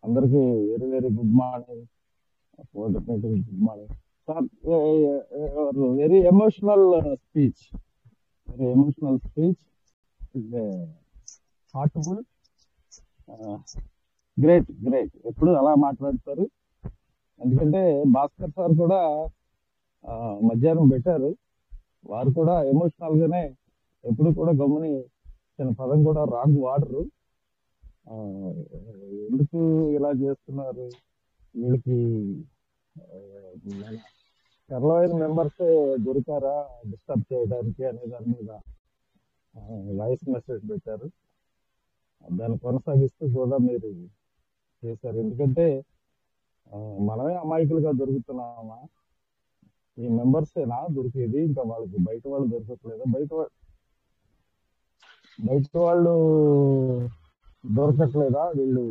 అందరికి very very good morning. Good morning sir. Very emotional speech, very emotional speech, heartful, great great. ఎప్పుడు అలా మాట్లాడతారు. ఎందుకంటే భాస్కర్ సార్ కూడా మధ్యాహ్నం పెట్టారు, వారు కూడా ఎమోషనల్ గానే ఎప్పుడు కూడా గమ్ముని చిన్న పదం కూడా రాంగ్ వాడరు. ఎందుకు ఇలా చేస్తున్నారు, వీళ్ళకి సరళమైన మెంబర్స్ దొరికారా డిస్టర్బ్ చేయడానికి అనే దాని మీద వాయిస్ మెసేజ్ పెట్టారు. దాన్ని కొనసాగిస్తూ కూడా మీరు చేశారు. ఎందుకంటే మనమే అమాయకులుగా దొరుకుతున్నామా? ఈ మెంబర్సేనా దొరికేది? ఇంకా వాళ్ళకి బయట వాళ్ళు దొరకట్లేదా? బయట వాళ్ళు దొరకట్లేదా? వీళ్ళు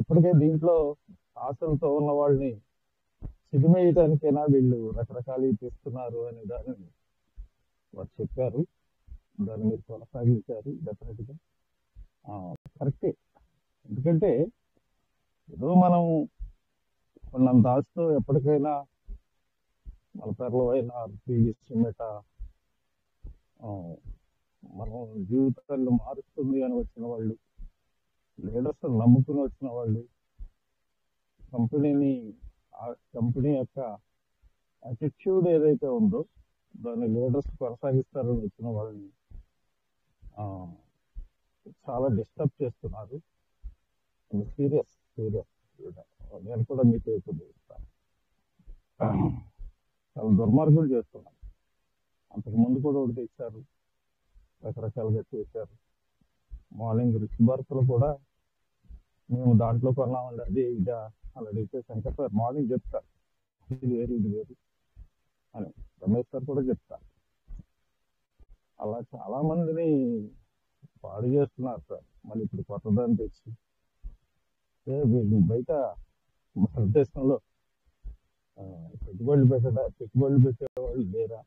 ఇప్పటికే దీంట్లో ఆశలతో ఉన్న వాళ్ళని సిదిమేయటానికైనా వీళ్ళు రకరకాలు తెస్తున్నారు అనే దాన్ని వారు చెప్పారు. దాన్ని మీరు కొనసాగించారు. డెఫినెట్ గా కరెక్టే. ఎందుకంటే ఏదో మనం కొన్నంత ఆశతో ఎప్పటికైనా మన పేర్లు అయినా పీవీసీ మెటా మనం జీవితాలను మారుస్తుంది అని వచ్చిన వాళ్ళు, లీడర్స్ నమ్ముకుని వచ్చిన వాళ్ళు, ఆ కంపెనీ యొక్క యాటిట్యూడ్ ఏదైతే ఉందో దాన్ని లీడర్స్ కొనసాగిస్తారని వచ్చిన వాళ్ళని చాలా డిస్టర్బ్ చేస్తున్నారు. Serious serious. నేను కూడా మీకు ఇస్తాను, చాలా దుర్మార్గులు చేస్తున్నారు. అంతకు ముందు కూడా ఒకటి ఇచ్చారు, రకరకాలుగా చేశారు. మార్నింగ్ రిచ్ బర్త్లు కూడా మేము దాంట్లో కొన్నామండి, అది ఇదా అని అడిగితే శంకర్ సార్ మార్నింగ్ చెప్తారు ఇది వేరు ఇది వేరు అని. రమేష్ సార్ కూడా చెప్తారు. అలా చాలా మందిని పాడు చేస్తున్నారు సార్. మళ్ళీ ఇప్పుడు కొత్తదాన్ని తెచ్చి వీళ్ళు బయట భారతదేశంలో పెట్టుబడులు పెట్టేవాళ్ళు లేరా?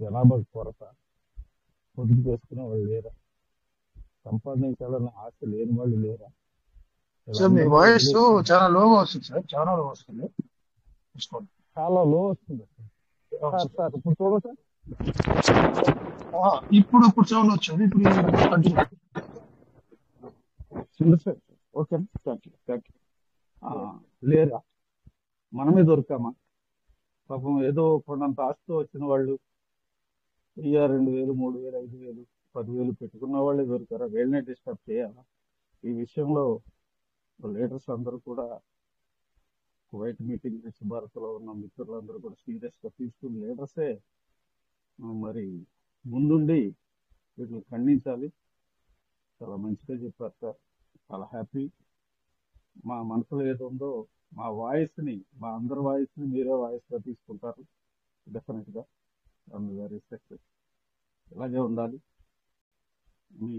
జనాభా కొరత, పొదుపు చేసుకునే వాళ్ళు లేరా? సంపాదించాలన్న ఆశ లేని వాళ్ళు లేరా? సార్ మీ వాయిస్ చాలా లోగా వస్తుంది సార్, చాలా లో వస్తుంది. చాలా లో వస్తుంది సార్. సార్ ఇప్పుడు చూడండి సార్. ఇప్పుడు సౌండ్ వచ్చింది. ఇప్పుడు ఓకే లేరా? మనమే దొరికామా? పాపం ఏదో కొండంత ఆస్తితో వచ్చిన వాళ్ళు 1000, 2000, 3000, 5000, 10,000 పెట్టుకున్న వాళ్ళే దొరికారా? వీళ్ళనే డిస్టర్బ్ చేయాలా? ఈ విషయంలో లీడర్స్ అందరూ కూడా కువైట్ మీటింగ్ భారత్లో ఉన్న మిత్రులందరూ కూడా సీరియస్ గా తీసుకుని లీడర్సే మరి ముందుండి వీటిని ఖండించాలి. చాలా మంచిగా చెప్పారు సార్, చాలా హ్యాపీ. మా మనసులో ఏదో ఉందో మా అందరి వాయిస్ ని మీరే వాయిస్ గా తీసుకుంటారు డెఫినెట్ గా. Very success. ఇలాగే ఉండాలి. మీ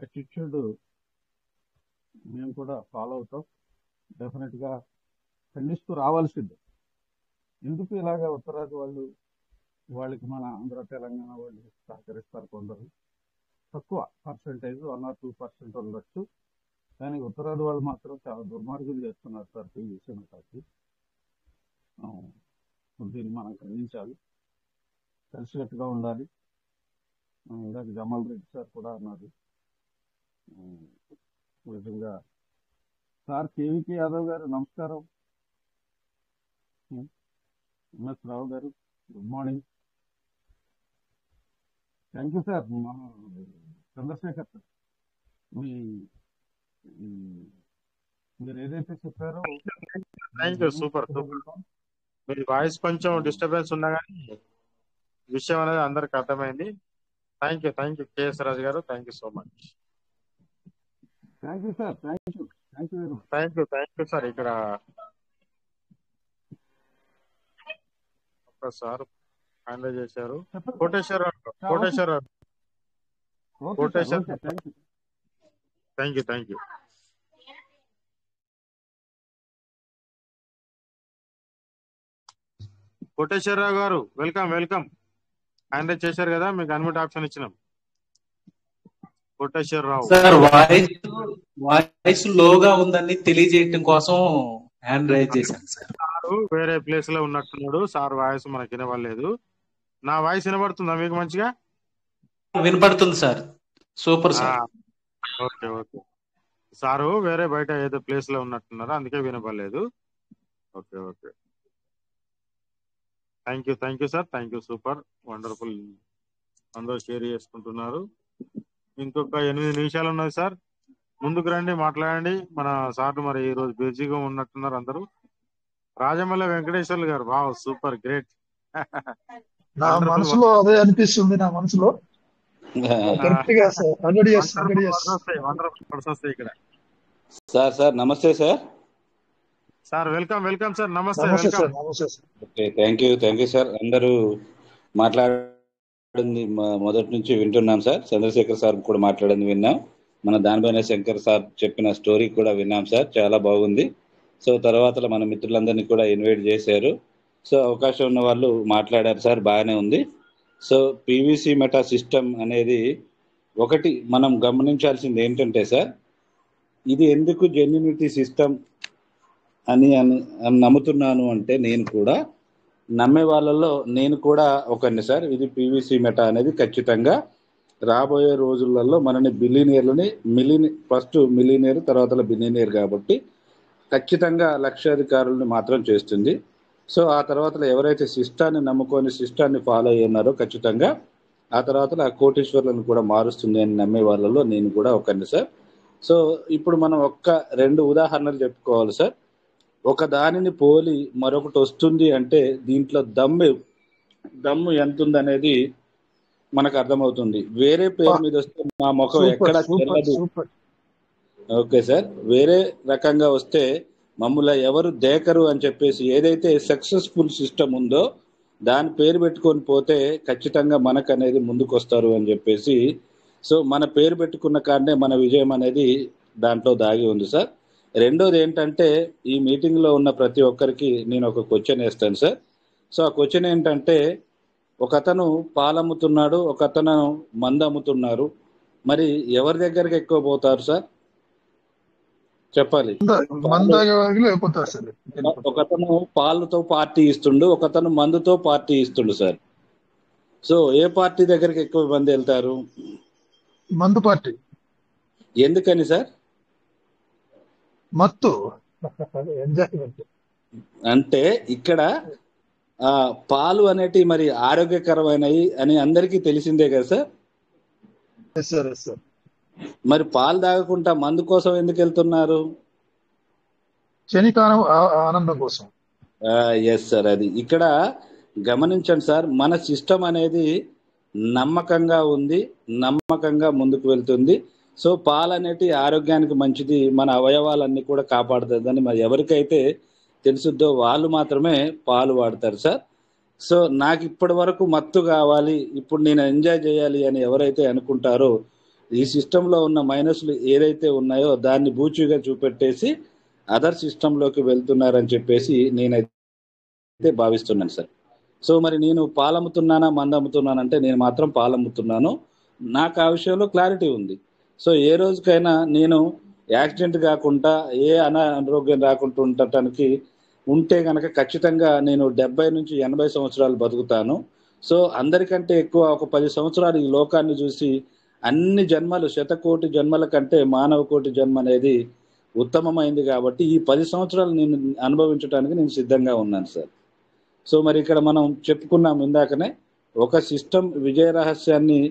యాటిట్యూడ్ మేము కూడా ఫాలో అవుతాం. డెఫినెట్ గా ఖండిస్తూ రావాల్సిందే. ఎందుకు ఇలాగా ఉత్తరాది వాళ్ళకి మన ఆంధ్ర తెలంగాణ వాళ్ళు సహకరిస్తారు కొందరు, తక్కువ పర్సెంటేజ్ 1 or 2% ఉండొచ్చు. కానీ ఉత్తరాది వాళ్ళు మాత్రం చాలా దుర్మార్గం చేస్తున్నారు సార్ ఈ విషయంకి. దీన్ని మనం ఖండించాలి, కలిసికట్టుగా ఉండాలి. ఇందాక జమాల్ రెడ్డి సార్ కూడా అన్నారు. విధంగా సార్ కేవీకే యాదవ్ గారు నమస్కారం. MS Rao garu good morning. Thank you sir. Chandrashekar sir, మీరు ఏదైతే చెప్పారో థ్యాంక్ యూ. Super super. మీ వాయిస్ కొంచెం డిస్టర్బెన్స్ ఉన్నా కానీ విషయం అనేది అందరికి అర్థమైంది. థ్యాంక్ యూ కేఎస్ రాజు గారు. Thank you so much. Thank you sir. Thank you sir. ఇక్కడ ఒకసారి హ్యాండిల్ చేశారు కోటేశ్వర. Thank you. కోటేశ్వరరావు గారు వెల్కమ్. హ్యాండిల్ చేశారు కదా, మీకు అన్మ్యూట్ ఆప్షన్ ఇచ్చినాం. కోటేశ్వరరావు సార్, వాయిస్ లోగా ఉందని తెలియజేయడం కోసం హ్యాండ్ రైజ్ చేశాను సార్. వేరే ప్లేస్ లో ఉన్నట్టున్నాడు సార్. వాయిస్ మనకి వినవలేదు. నా వాయిస్ వినబడుతుందా మీకు మంచిగా? వినపడుతుంది sir. Super sir. Okay. Sir వేరే బయట ఏదో ప్లేస్ లో ఉన్నట్టున్నారు, అందుకే వినపడలేదు. Okay. Thank you sir. Thank you. Super wonderful. అందరూ షేర్ చేసుకుంటున్నారు. ఇంకొక 8 నిమిషాలు ఉన్నది సార్. ముందుకు రండి, మాట్లాడండి. మన సార్ మరి ఈ రోజు బిజీగా ఉన్నట్టున్నారు అందరూ. రాజమల్ల వెంకటేశ్వర్లు గారు, వావ్ సూపర్ గ్రేట్. నా మనసులో అదే అనిపిస్తుంది. నా మనసులో ఇక్కడ sir namaste sir. Sir welcome sir. Namaste. Thank you sir. అందరూ మాట్లాడింది మొదటి నుంచి వింటున్నాం సార్. చంద్రశేఖర్ సార్ కూడా మాట్లాడింది విన్నాం. మన దానిపైన శంకర్ సార్ చెప్పిన స్టోరీ కూడా విన్నాం సార్, చాలా బాగుంది. సో తర్వాత మన మిత్రులందరినీ కూడా ఇన్వైట్ చేశారు. సో అవకాశం ఉన్న వాళ్ళు మాట్లాడారు సార్, బాగానే ఉంది. సో పీవీసీ మెటా సిస్టమ్ అనేది ఒకటి మనం గమనించాల్సింది ఏంటంటే సార్, ఇది ఎందుకు జెన్యూనిటీ సిస్టమ్ అని నమ్ముతున్నాను అంటే, నేను కూడా నమ్మే వాళ్ళలో నేను కూడా ఒకరిని సార్. ఇది పీవీసీ మెటా అనేది ఖచ్చితంగా రాబోయే రోజులలో మనని ఫస్ట్ మిలియనియర్ తర్వాత బిలియనియర్ కాబట్టి ఖచ్చితంగా లక్షాధికారులను మాత్రం చేస్తుంది. సో ఆ తర్వాత ఎవరైతే సిస్టాన్ని నమ్ముకొని సిస్టాన్ని ఫాలో అయ్యి ఉన్నారో ఖచ్చితంగా ఆ తర్వాత ఆ కోటీశ్వర్లను కూడా మారుస్తుంది అని నమ్మే వాళ్ళలో నేను కూడా ఒకరిని సార్. సో ఇప్పుడు మనం 2 ఉదాహరణలు చెప్పుకోవాలి సార్. ఒక దానిని పోలి మరొకటి వస్తుంది అంటే దీంట్లో దమ్ము ఎంత ఉంది అనేది మనకు అర్థమవుతుంది. వేరే పేరు మీద వస్తే మా ముఖం ఎక్కడ చెల్లదు. Okay sir. వేరే రకంగా వస్తే మమ్మల్ని ఎవరు దేకరు అని చెప్పేసి ఏదైతే సక్సెస్ఫుల్ సిస్టమ్ ఉందో దాని పేరు పెట్టుకొని పోతే ఖచ్చితంగా మనకు అనేది ముందుకు వస్తారు అని చెప్పేసి. సో మన పేరు పెట్టుకున్న కాడనే మన విజయం అనేది దాంట్లో దాగి ఉంది సార్. రెండోది ఏంటంటే, ఈ మీటింగ్లో ఉన్న ప్రతి ఒక్కరికి నేను ఒక క్వశ్చన్ వేస్తాను సార్. సో ఆ క్వశ్చన్ ఏంటంటే, ఒకతను పాలమ్ముతున్నాడు, ఒకతను మందు అమ్ముతున్నారు. మరి ఎవరి దగ్గరికి ఎక్కువ పోతారు సార్ చెప్పాలి? ఒకతను పాలతో పార్టీ ఇస్తుండు, ఒకతను మందుతో పార్టీ ఇస్తుండు సార్. సో ఏ పార్టీ దగ్గరికి ఎక్కువ మంది వెళ్తారు? మందు పార్టీ. ఎందుకని సార్? మత్తు ఎంజాయ్మెంట్. అంటే ఇక్కడ పాలు అనేటివి మరి ఆరోగ్యకరమైనవి అని అందరికీ తెలిసిందే కదా సార్. Yes sir, yes sir. మరి పాలు తాగకుండా మందు కోసం ఎందుకు వెళ్తున్నారు? క్షణికాలం ఆనందం కోసం. ఎస్ సార్, అది ఇక్కడ గమనించండి సార్. మన సిస్టమ్ అనేది నమ్మకంగా ఉంది, నమ్మకంగా ముందుకు వెళ్తుంది. సో పాలు అనేటి ఆరోగ్యానికి మంచిది, మన అవయవాలన్నీ కూడా కాపాడుతుంది అని మరి ఎవరికైతే తెలుసుద్దో వాళ్ళు మాత్రమే పాలు వాడతారు సార్. సో నాకు ఇప్పటి వరకు మత్తు కావాలి, ఇప్పుడు నేను ఎంజాయ్ చేయాలి అని ఎవరైతే అనుకుంటారో ఈ సిస్టంలో ఉన్న మైనస్లు ఏదైతే ఉన్నాయో దాన్ని బూచిగా చూపెట్టేసి అదర్ సిస్టంలోకి వెళ్తున్నారని చెప్పేసి నేనైతే భావిస్తున్నాను సార్. సో మరి నేను పాలమ్ముతున్నానా మందు అమ్ముతున్నానంటే నేను మాత్రం పాలమ్ముతున్నాను. నాకు ఆ విషయంలో క్లారిటీ ఉంది. సో ఏ రోజుకైనా నేను యాక్సిడెంట్ కాకుండా ఏ అనారోగ్యం రాకుండా ఉండటానికి ఉంటే కనుక ఖచ్చితంగా నేను 70 నుంచి 80 సంవత్సరాలు బతుకుతాను. సో అందరికంటే ఎక్కువ ఒక 10 సంవత్సరాలు ఈ లోకాన్ని చూసి అన్ని జన్మలు, 100,000,000 జన్మల కంటే మానవ కోటి జన్మ అనేది ఉత్తమమైంది కాబట్టి ఈ 10 సంవత్సరాలు నేను అనుభవించడానికి నేను సిద్ధంగా ఉన్నాను సార్. సో మరి ఇక్కడ మనం చెప్పుకున్నాం ఇందాకనే, ఒక సిస్టమ్ విజయ రహస్యాన్ని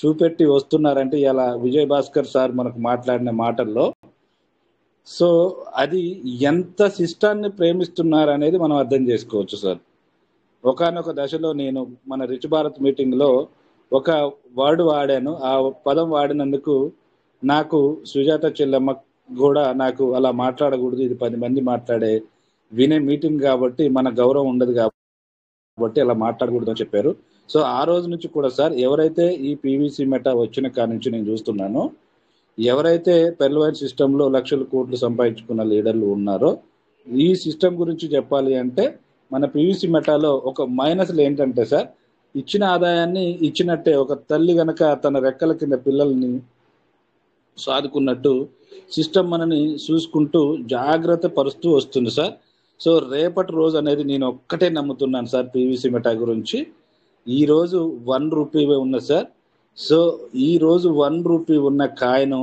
చూపెట్టి వస్తున్నారంటే ఇలా విజయ్ భాస్కర్ సార్ మనకు మాట్లాడిన మాటల్లో సో అది ఎంత సిస్టాన్ని ప్రేమిస్తున్నారు అనేది మనం అర్థం చేసుకోవచ్చు సార్. ఒకానొక దశలో నేను మన రిచ్ భారత్ మీటింగ్లో ఒక వర్డ్ వాడాను. ఆ పదం వాడినందుకు నాకు సుజాత చెల్లెమ్మ కూడా నాకు అలా మాట్లాడకూడదు, ఇది 10 మంది మాట్లాడే వినే మీటింగ్ కాబట్టి మన గౌరవం ఉండదు కాబట్టి అలా మాట్లాడకూడదు అని చెప్పారు. సో ఆ రోజు నుంచి కూడా సార్ ఎవరైతే ఈ పీవీసీ మెటా వచ్చిన కాడి నుంచి నేను చూస్తున్నానో, ఎవరైతే పెర్లవైన్ సిస్టంలో లక్షల కోట్లు సంపాదించుకున్న లీడర్లు ఉన్నారో ఈ సిస్టమ్ గురించి చెప్పాలి అంటే మన పీవీసీ మెటాలో ఒక మైనస్లు ఏంటంటే సార్, ఇచ్చిన ఆదాయాన్ని ఇచ్చినట్టే ఒక తల్లి గనక తన రెక్కల కింద పిల్లల్ని సాదుకున్నట్టు సిస్టమ్ మనని చూసుకుంటూ జాగ్రత్త పరుస్తూ వస్తుంది సార్. సో రేపటి రోజు అనేది నేను ఒక్కటే నమ్ముతున్నాను సార్ పీవీసీ మెటా గురించి. ఈ రోజు 1 రూపీ ఉన్నది సార్. సో ఈ రోజు 1 రూపీ ఉన్న కాయిన్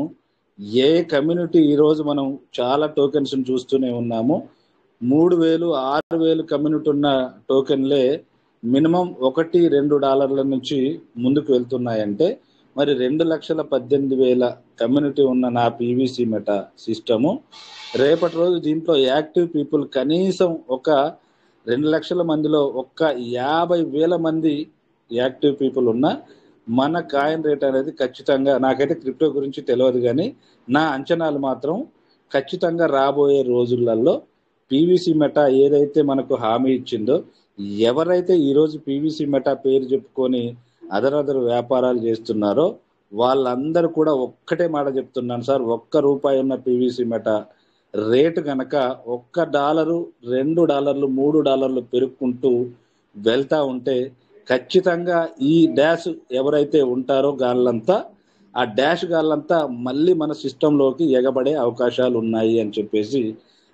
ఏ కమ్యూనిటీ ఈరోజు మనం చాలా టోకెన్స్ చూస్తూనే ఉన్నాము. 3,000 6,000 కమ్యూనిటీ ఉన్న టోకెన్లే మినిమం $1-2 నుంచి ముందుకు వెళ్తున్నాయంటే మరి 2,18,000 కమ్యూనిటీ ఉన్న నా పీవీసీ మెటా సిస్టము రేపటి రోజు దీంట్లో యాక్టివ్ పీపుల్ కనీసం ఒక 2 లక్షల మందిలో ఒక్క 50,000 మంది యాక్టివ్ పీపుల్ ఉన్న మన కాయిన్ రేట్ అనేది ఖచ్చితంగా, నాకైతే క్రిప్టో గురించి తెలియదు కానీ నా అంచనాలు మాత్రం ఖచ్చితంగా రాబోయే రోజులలో పీవీసీ మెటా ఏదైతే మనకు హామీ ఇచ్చిందో, ఎవరైతే ఈరోజు పీవీసీ మెటా పేరు చెప్పుకొని అదరదరు వ్యాపారాలు చేస్తున్నారో వాళ్ళందరూ కూడా ఒక్కటే మాట చెప్తున్నాను సార్, $1 ఉన్న పీవీసీ మెటా రేటు కనుక $1, $2, $3 పెరుక్కుంటూ వెళ్తా ఉంటే ఖచ్చితంగా ఈ డాష్ ఎవరైతే ఉంటారో గాళ్ళంతా, ఆ డాష్ గాళ్ళంతా మళ్ళీ మన సిస్టంలోకి ఎగబడే అవకాశాలు ఉన్నాయి అని చెప్పేసి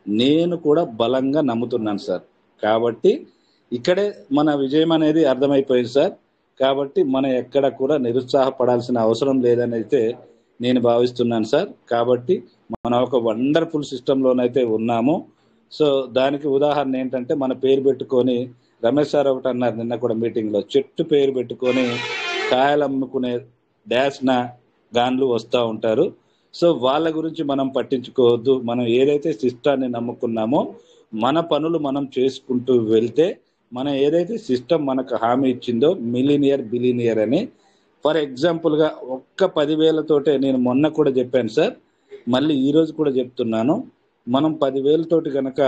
నేను కూడా బలంగా నమ్ముతున్నాను సార్. కాబట్టి ఇక్కడే మన విజయం అనేది అర్థమైపోయింది సార్. కాబట్టి మనం ఎక్కడ కూడా నిరుత్సాహపడాల్సిన అవసరం లేదని అయితే నేను భావిస్తున్నాను సార్. కాబట్టి మనం ఒక వండర్ఫుల్ సిస్టంలోనైతే ఉన్నాము. సో దానికి ఉదాహరణ ఏంటంటే మన పేరు పెట్టుకొని రమేష్ సార్ ఒకటి అన్నారు నిన్న కూడా మీటింగ్లో, చెట్టు పేరు పెట్టుకొని కాయలు అమ్ముకునే డాష్న గాన్లు వస్తూ ఉంటారు. సో వాళ్ళ గురించి మనం పట్టించుకోవద్దు. మనం ఏదైతే సిస్టాన్ని నమ్ముకున్నామో మన పనులు మనం చేసుకుంటూ వెళ్తే మనం ఏదైతే సిస్టమ్ మనకు హామీ ఇచ్చిందో మిలీనియర్ బిలీనియర్ అని, ఫర్ ఎగ్జాంపుల్గా ఒక్క 10,000 నేను మొన్న కూడా చెప్పాను సార్, మళ్ళీ ఈరోజు కూడా చెప్తున్నాను, మనం 10,000 కనుక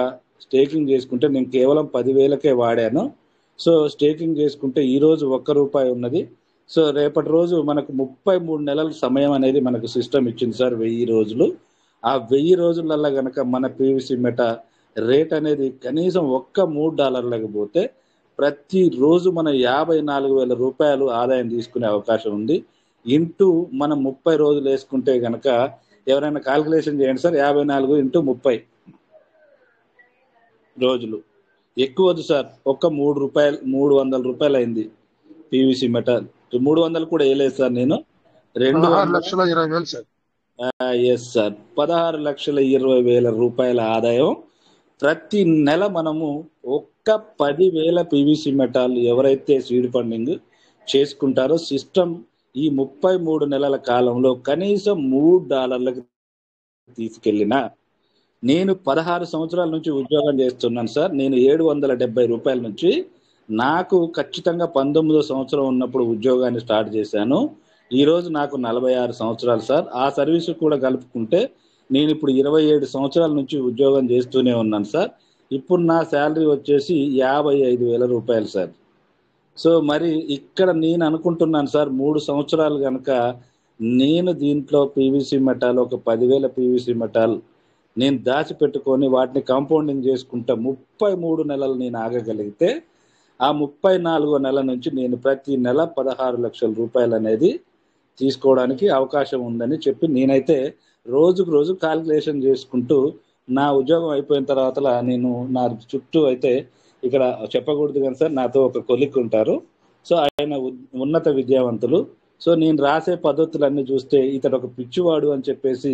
స్టేకింగ్ చేసుకుంటే, నేను కేవలం 10,000కే వాడాను. సో స్టేకింగ్ చేసుకుంటే ఈరోజు $1 ఉన్నది. సో రేపటి రోజు మనకు 33 నెలల సమయం అనేది మనకు సిస్టమ్ ఇచ్చింది సార్, 1000 రోజులు. ఆ 1000 రోజులల్లో కనుక మన పీవీసీ మెటా రేట్ అనేది కనీసం ఒక్క $3 పోతే ప్రతిరోజు మనం $54,000 ఆదాయం తీసుకునే అవకాశం ఉంది. ఇంటూ మనం 30 రోజులు వేసుకుంటే కనుక ఎవరైనా కాల్కులేషన్ చేయండి సార్, 54 × 30 రోజులు ఎక్కువ వద్దు సార్, ఒక్క $300 అయింది పీవీసీ మెటా. 300 కూడా వేయలేదు సార్, నేను 16,20,000 సార్. ఎస్ సార్, $16,20,000 ఆదాయం ప్రతి నెల మనము ఒక్క 10,000 పీవీసీ మెటాల్ ఎవరైతే సీడ్ ఫండింగ్ చేసుకుంటారో సిస్టమ్ ఈ 33 నెలల కాలంలో కనీసం $3 తీసుకెళ్ళినా, నేను 16 సంవత్సరాల నుంచి ఉద్యోగం చేస్తున్నాను సార్. నేను $770 నుంచి నాకు ఖచ్చితంగా 19వ సంవత్సరం ఉన్నప్పుడు ఉద్యోగాన్ని స్టార్ట్ చేశాను. ఈరోజు నాకు 46 సంవత్సరాలు సార్. ఆ సర్వీస్ కూడా కలుపుకుంటే నేను ఇప్పుడు 27 సంవత్సరాల నుంచి ఉద్యోగం చేస్తూనే ఉన్నాను సార్. ఇప్పుడు నా శాలరీ వచ్చేసి $55,000 సార్. సో మరి ఇక్కడ నేను అనుకుంటున్నాను సార్, 3 సంవత్సరాలు కనుక నేను దీంట్లో పీవీసీ మెటాల్ ఒక 10,000 పీవీసీ మెటాల్ నేను దాచిపెట్టుకొని వాటిని కాంపౌండింగ్ చేసుకుంటా 33 నెలలు నేను ఆగగలిగితే, ఆ 34వ నెల నుంచి నేను ప్రతి నెల $16 లక్షల అనేది తీసుకోవడానికి అవకాశం ఉందని చెప్పి నేనైతే రోజుకు రోజు కాల్కులేషన్ చేసుకుంటూ నా ఉద్యోగం అయిపోయిన తర్వాత నేను నా చుట్టూ అయితే ఇక్కడ చెప్పకూడదు కానీ సార్, నాతో ఒక కొలిక్ ఉంటారు. సో ఆయన ఉన్నత విద్యావంతులు. సో నేను రాసే పద్ధతులన్నీ చూస్తే ఇతడు ఒక పిచ్చివాడు అని చెప్పేసి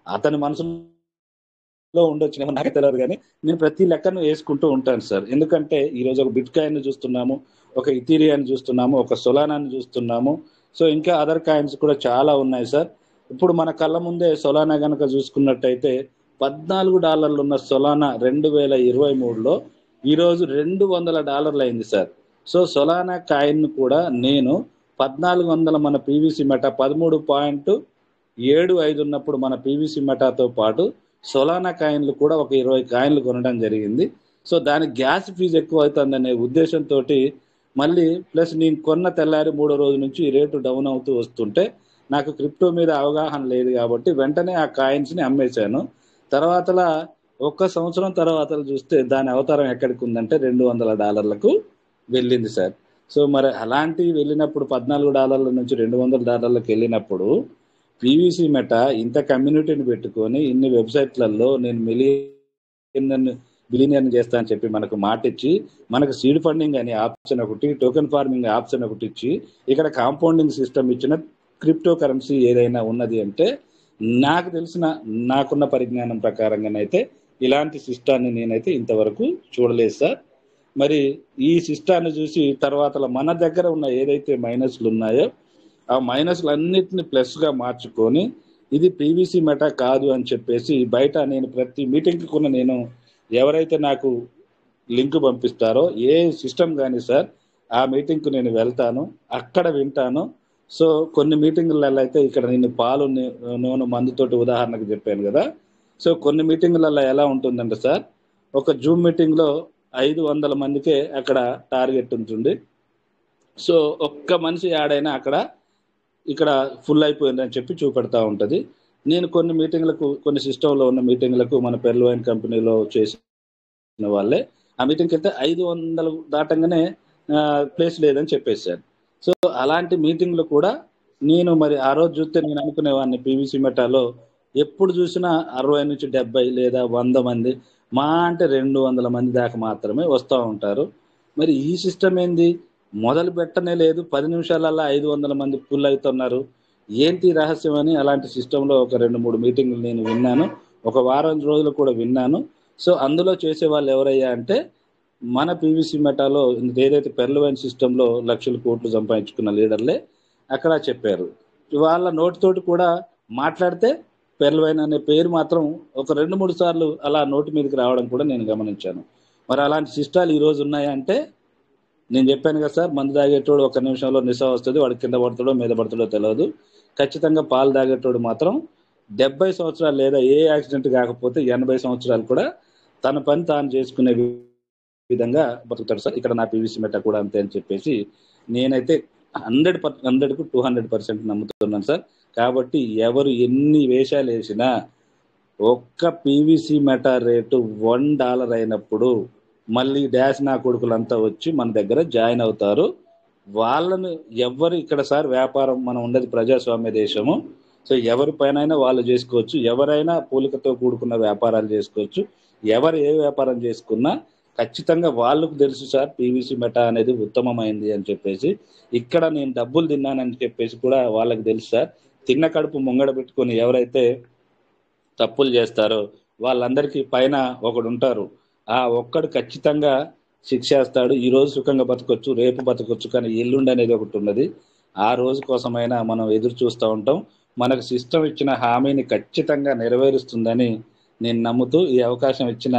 అతని మనసులో ఉండొచ్చు, నాకే తెలియదు. కానీ నేను ప్రతి లెక్కను వేసుకుంటూ ఉంటాను సార్. ఎందుకంటే ఈరోజు ఒక బిట్ కాయిన్ చూస్తున్నాము, ఒక ఇథీరియాని చూస్తున్నాము, ఒక సొలానాని చూస్తున్నాము. సో ఇంకా అదర్ కాయిన్స్ కూడా చాలా ఉన్నాయి సార్. ఇప్పుడు మన కళ్ళ ముందే సొలానా కనుక చూసుకున్నట్టయితే $14 ఉన్న సొలానా 2023లో ఈరోజు $200 అయింది సార్. సో సొలానా కాయిన్ కూడా నేను 1400 మన పీవీసీ మెటా 13.75 ఉన్నప్పుడు మన పీవీసీ మెటాతో పాటు సొలానా కాయిన్లు కూడా ఒక 20 కాయిన్లు కొనడం జరిగింది. సో దానికి గ్యాస్ ఫీజు ఎక్కువ అవుతుందనే ఉద్దేశంతో మళ్ళీ ప్లస్ నేను కొన్న తెల్లారి 3వ రోజు నుంచి రేటు డౌన్ అవుతూ వస్తుంటే నాకు క్రిప్టో మీద అవగాహన లేదు కాబట్టి వెంటనే ఆ కాయిన్స్ని అమ్మేశాను. తర్వాతలా 1 సంవత్సరం తర్వాత చూస్తే దాని అవతారం ఎక్కడికి ఉందంటే $200 వెళ్ళింది సార్. సో మరి అలాంటివి వెళ్ళినప్పుడు $14 నుంచి $200 వెళ్ళినప్పుడు పీవీసీ మెటా ఇంత కమ్యూనిటీని పెట్టుకొని ఇన్ని వెబ్సైట్లలో నేను బిలియనర్ చేస్తా అని చెప్పి మనకు మాట ఇచ్చి, మనకు సీడ్ ఫండింగ్ అనే ఆప్షన్ ఒకటి, టోకెన్ ఫార్మింగ్ ఆప్షన్ ఒకటి ఇచ్చి, ఇక్కడ కాంపౌండింగ్ సిస్టమ్ ఇచ్చిన క్రిప్టో కరెన్సీ ఏదైనా ఉన్నది అంటే నాకు తెలిసిన నాకున్న పరిజ్ఞానం ప్రకారంగానైతే ఇలాంటి సిస్టాన్ని నేనైతే ఇంతవరకు చూడలేదు సార్. మరి ఈ సిస్టాన్ని చూసి తర్వాత మన దగ్గర ఉన్న ఏదైతే మైనస్లు ఉన్నాయో ఆ మైనస్లు అన్నిటిని ప్లస్గా మార్చుకొని ఇది పీవీసీ మెటా కాదు అని చెప్పేసి బయట నేను ప్రతి మీటింగ్కి కూడా నేను ఎవరైతే నాకు లింక్ పంపిస్తారో ఏ సిస్టమ్ కానీ సార్ ఆ మీటింగ్కు నేను వెళ్తాను, అక్కడ వింటాను. సో కొన్ని మీటింగులలో అయితే ఇక్కడ నేను పాలు నూనె మందుతోటి ఉదాహరణకు చెప్పాను కదా. సో కొన్ని మీటింగులలో ఎలా ఉంటుందంటే సార్, ఒక జూమ్ మీటింగ్లో 500 మందికే అక్కడ టార్గెట్ ఉంటుంది. సో ఒక్క మనిషి యాడ్ అయినా ఇక్కడ ఫుల్ అయిపోయిందని చెప్పి చూపెడతా ఉంటుంది. నేను కొన్ని మీటింగ్లకు, కొన్ని సిస్టంలో ఉన్న మీటింగ్లకు మన పెర్లవైన్ కంపెనీలో చేసిన వాళ్ళే ఆ మీటింగ్కి వెళ్తే 500 దాటంగానే ప్లేస్ లేదని చెప్పేశారు. సో అలాంటి మీటింగ్లు కూడా నేను మరి ఆ రోజు చూస్తే నేను అనుకునేవాడిని పీవీసీ మెటాలో ఎప్పుడు చూసినా 60 నుంచి 70 లేదా 100 మంది, మా అంటే 200 మంది దాకా మాత్రమే వస్తూ ఉంటారు. మరి ఈ సిస్టమ్ ఏంది, మొదలు పెట్టనే లేదు, 10 నిమిషాలలో 500 మంది ఫుల్ అవుతున్నారు, ఏంటి రహస్యం అని అలాంటి సిస్టంలో ఒక 2-3 మీటింగ్లు నేను విన్నాను, ఒక వారం రోజులు కూడా విన్నాను. సో అందులో చేసే వాళ్ళు ఎవరయ్యా అంటే మన పీవీసీ మెటాలో ఏదైతే పెర్లవైన్ సిస్టంలో లక్షల కోట్లు సంపాదించుకున్న లీడర్లే అక్కడ చెప్పారు. వాళ్ళ నోటితోటి కూడా మాట్లాడితే పెర్లవైన్ అనే పేరు మాత్రం ఒక 2-3 సార్లు అలా నోటి మీదకి రావడం కూడా నేను గమనించాను. మరి అలాంటి సిస్టాలు ఈరోజు ఉన్నాయంటే నేను చెప్పాను కదా సార్, మందు తాగేటోడు 1 నిమిషంలో నిశా వస్తుంది, వాడు కింద పడతాడో మీద పడతాడో తెలియదు. ఖచ్చితంగా పాలు తాగేటోడు మాత్రం 70 సంవత్సరాలు లేదా ఏ యాక్సిడెంట్ కాకపోతే 80 సంవత్సరాలు కూడా తన పని తాను చేసుకునే విధంగా బతుకుతాడు సార్. ఇక్కడ నా పీవీసీ మెటా కూడా అంతే అని చెప్పేసి నేనైతే 100కు 200% నమ్ముతున్నాను సార్. కాబట్టి ఎవరు ఎన్ని వేషాలు వేసినా ఒక్క పీవీసీ మెటా రేటు $1 అయినప్పుడు మళ్ళీ డాష్ నా కొడుకులంతా వచ్చి మన దగ్గర జాయిన్ అవుతారు. వాళ్ళను ఎవరు ఇక్కడ సార్ వ్యాపారం, మనం ఉండేది ప్రజాస్వామ్య దేశము. సో ఎవరి పైన వాళ్ళు చేసుకోవచ్చు, ఎవరైనా పూలికతో కూడుకున్న వ్యాపారాలు చేసుకోవచ్చు, ఎవరు ఏ వ్యాపారం చేసుకున్నా ఖచ్చితంగా వాళ్ళకు తెలుసు సార్ పీవీసీ మెటా అనేది ఉత్తమమైంది అని చెప్పేసి. ఇక్కడ నేను డబ్బులు తిన్నానని చెప్పేసి కూడా వాళ్ళకి తెలుసు సార్. తిన్న కడుపు ముంగడ పెట్టుకొని ఎవరైతే తప్పులు చేస్తారో వాళ్ళందరికీ పైన ఒకడు ఉంటారు, ఆ ఒక్కడు ఖచ్చితంగా శిక్షేస్తాడు. ఈ రోజు సుఖంగా బతకొచ్చు, రేపు బతకొచ్చు, కానీ ఎల్లుండి అనేది ఒకటి ఉన్నది. ఆ రోజు కోసమైనా మనం ఎదురు చూస్తూ ఉంటాం. మనకు సిస్టమ్ ఇచ్చిన హామీని ఖచ్చితంగా నెరవేరుస్తుందని నేను నమ్ముతూ, ఈ అవకాశం ఇచ్చిన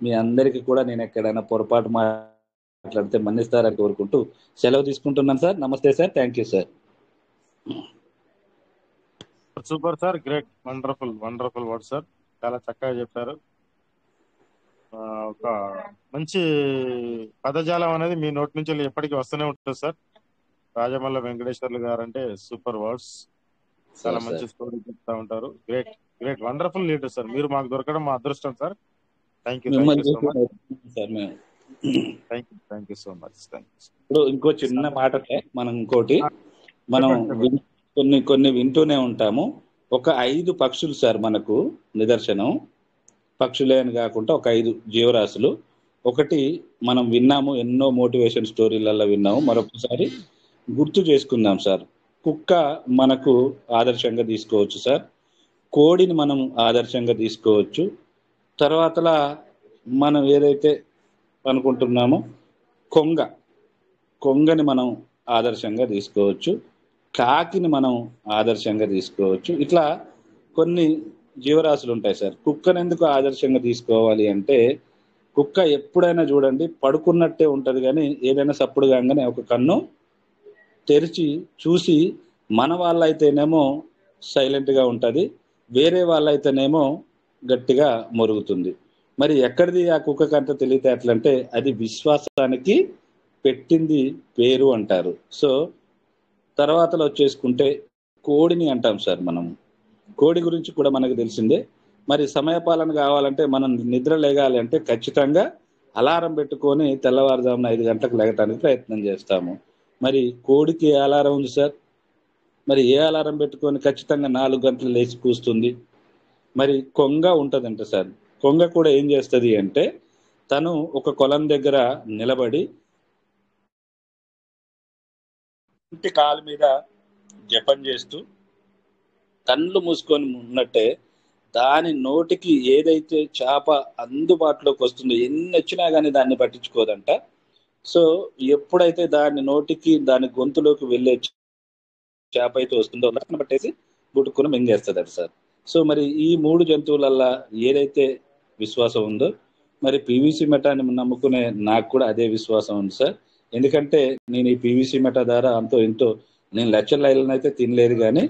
మీ అందరికీ కూడా నేను ఎక్కడైనా పొరపాటు మాట్లాడితే మన్నిస్తారని కోరుకుంటూ సెలవు తీసుకుంటున్నాను sir. Namaste sir. Thank you sir. Super sir, great, wonderful wonderful word sir. చాలా చక్కగా చెప్పారు. ఒక మంచి పదజాలం అనేది మీ నోటి నుంచి ఎప్పటికీ వస్తూనే ఉంటుంది సార్. రాజమల్ల వెంకటేశ్వర్లు గారు అంటే సూపర్ వర్డ్స్, చాలా మంచి స్టోరీ చెప్తా ఉంటారు. Great great wonderful leader sir. మీరు మాకు దొరకడం మా అదృష్టం sir. Thank you so much. Thank you so much. ఇప్పుడు ఇంకో చిన్న మాట, మనం ఇంకోటి కొన్ని వింటూనే ఉంటాము. ఒక 5 పక్షులు సార్ మనకు నిదర్శనం. పక్షులే అని కాకుండా ఒక 5 జీవరాశులు. ఒకటి మనం విన్నాము, ఎన్నో మోటివేషన్ స్టోరీలలో విన్నాము. మరొకసారి గుర్తు చేసుకుందాం సార్. కుక్క మనకు ఆదర్శంగా తీసుకోవచ్చు సార్. కోడిని మనం ఆదర్శంగా తీసుకోవచ్చు. తర్వాతలా మనం ఏదైతే అనుకుంటున్నామో కొంగని మనం ఆదర్శంగా తీసుకోవచ్చు. కాకిని మనం ఆదర్శంగా తీసుకోవచ్చు. ఇట్లా కొన్ని జీవరాశులు ఉంటాయి సార్. కుక్కను ఎందుకు ఆదర్శంగా తీసుకోవాలి అంటే, కుక్క ఎప్పుడైనా చూడండి పడుకున్నట్టే ఉంటది, కానీ ఏదైనా సప్పుడు కాగానే ఒక కన్ను తెరిచి చూసి, మన వాళ్ళైతేనేమో సైలెంట్గా ఉంటుంది, వేరే వాళ్ళైతేనేమో గట్టిగా మొరుగుతుంది. మరి ఎక్కడిది ఆ కుక్కకి అంత తెలివితేటలంటే, అది విశ్వాసానికి పెట్టింది పేరు అంటారు. సో తర్వాతలో వచ్చేసుకుంటే కోడిని అంటాం సార్. మనం కోడి గురించి కూడా మనకు తెలిసిందే. మరి సమయపాలన కావాలంటే, మనం నిద్ర లేగాలి అంటే ఖచ్చితంగా అలారం పెట్టుకొని తెల్లవారుజామున 5 గంటలకు లేగటానికి ప్రయత్నం చేస్తాము. మరి కోడికి ఏ అలారం ఉంది సార్? మరి ఏ అలారం పెట్టుకొని ఖచ్చితంగా 4 గంటలు లేచి కూస్తుంది. మరి కొంగ ఉంటుందంట సార్. కొంగ కూడా ఏం చేస్తుంది అంటే, తను ఒక కొలం దగ్గర నిలబడి ఇంటి కాలు మీద జపం చేస్తూ కళ్ళు మూసుకొని ఉన్నట్టే దాని నోటికి ఏదైతే చేప అందుబాటులోకి వస్తుందో, ఎన్ని వచ్చినా కానీ దాన్ని పట్టించుకోదంట. సో ఎప్పుడైతే దాని నోటికి, దాని గొంతులోకి వెళ్ళే చేప అయితే వస్తుందో లక్షణ పట్టేసి గుట్టుకుని మింగేస్తుందట సార్. సో మరి ఈ 3 జంతువులల్లా ఏదైతే విశ్వాసం ఉందో, మరి పీవీసీ మెటాని నమ్ముకునే నాకు కూడా అదే విశ్వాసం ఉంది సార్. ఎందుకంటే నేను ఈ పీవీసీ మెటా ద్వారా అంతో ఎంతో, నేను లక్షల లైలను అయితే తినలేదు, కానీ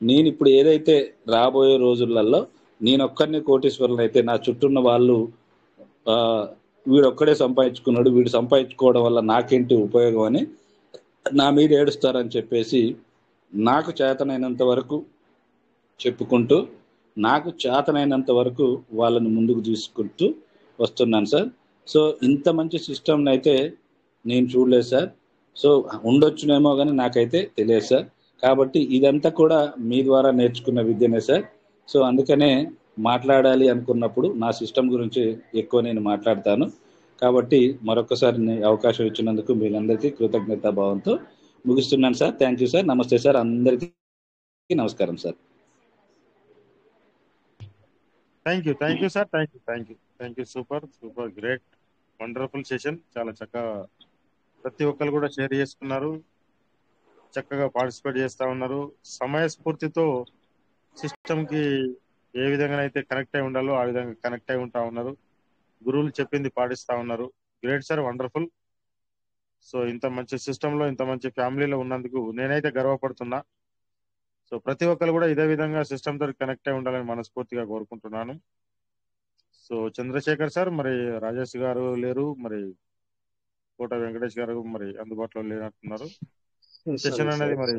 నేను ఇప్పుడు ఏదైతే రాబోయే రోజులలో నేనొక్కరిని కోటీశ్వరులను అయితే, నా చుట్టూన్న వాళ్ళు వీడొక్కడే సంపాదించుకున్నాడు, వీడు సంపాదించుకోవడం వల్ల నాకేంటి ఉపయోగం అని నా మీద ఏడుస్తారని చెప్పేసి, నాకు చేతనైనంత వరకు చెప్పుకుంటూ, నాకు చేతనైనంత వరకు వాళ్ళని ముందుకు తీసుకుంటూ వస్తున్నాను సార్. సో ఇంత మంచి సిస్టమ్ని అయితే నేను చూడలేదు సార్. సో ఉండొచ్చునేమో కానీ నాకైతే తెలియదు సార్. కాబట్టి ఇదంతా కూడా మీ ద్వారా నేర్చుకున్న విద్యనే సార్. సో అందుకనే మాట్లాడాలి అనుకున్నప్పుడు నా సిస్టమ్ గురించి ఎక్కువ నేను మాట్లాడతాను. కాబట్టి మరొకసారి అవకాశం ఇచ్చినందుకు మీరందరికీ కృతజ్ఞతాభావంతో ముగిస్తున్నాను sir. Thank you sir. Namaste sir. అందరికీ నమస్కారం sir. Thank you sir. Thank you. Super great wonderful session. చాలా చక్కగా ప్రతి ఒక్కరు కూడా షేర్ చేసుకున్నారు, చక్కగా పార్టిసిపేట్ చేస్తూ ఉన్నారు. సమయస్ఫూర్తితో సిస్టమ్కి ఏ విధంగా అయితే కనెక్ట్ అయి ఉండాలో ఆ విధంగా కనెక్ట్ అయి ఉంటా ఉన్నారు. గురువులు చెప్పింది పాటిస్తూ ఉన్నారు. Great sir, wonderful. సో ఇంత మంచి సిస్టంలో, ఇంత మంచి ఫ్యామిలీలో ఉన్నందుకు నేనైతే గర్వపడుతున్నా. సో ప్రతి ఒక్కరు కూడా ఇదే విధంగా సిస్టమ్ తో కనెక్ట్ అయి ఉండాలని మనస్ఫూర్తిగా కోరుకుంటున్నాను. సో చంద్రశేఖర్ సార్, మరి రాజేష్ గారు లేరు, మరి కోట వెంకటేష్ గారు మరి అందుబాటులో లేనట్టున్నారు. సెషన్ అనేది మరి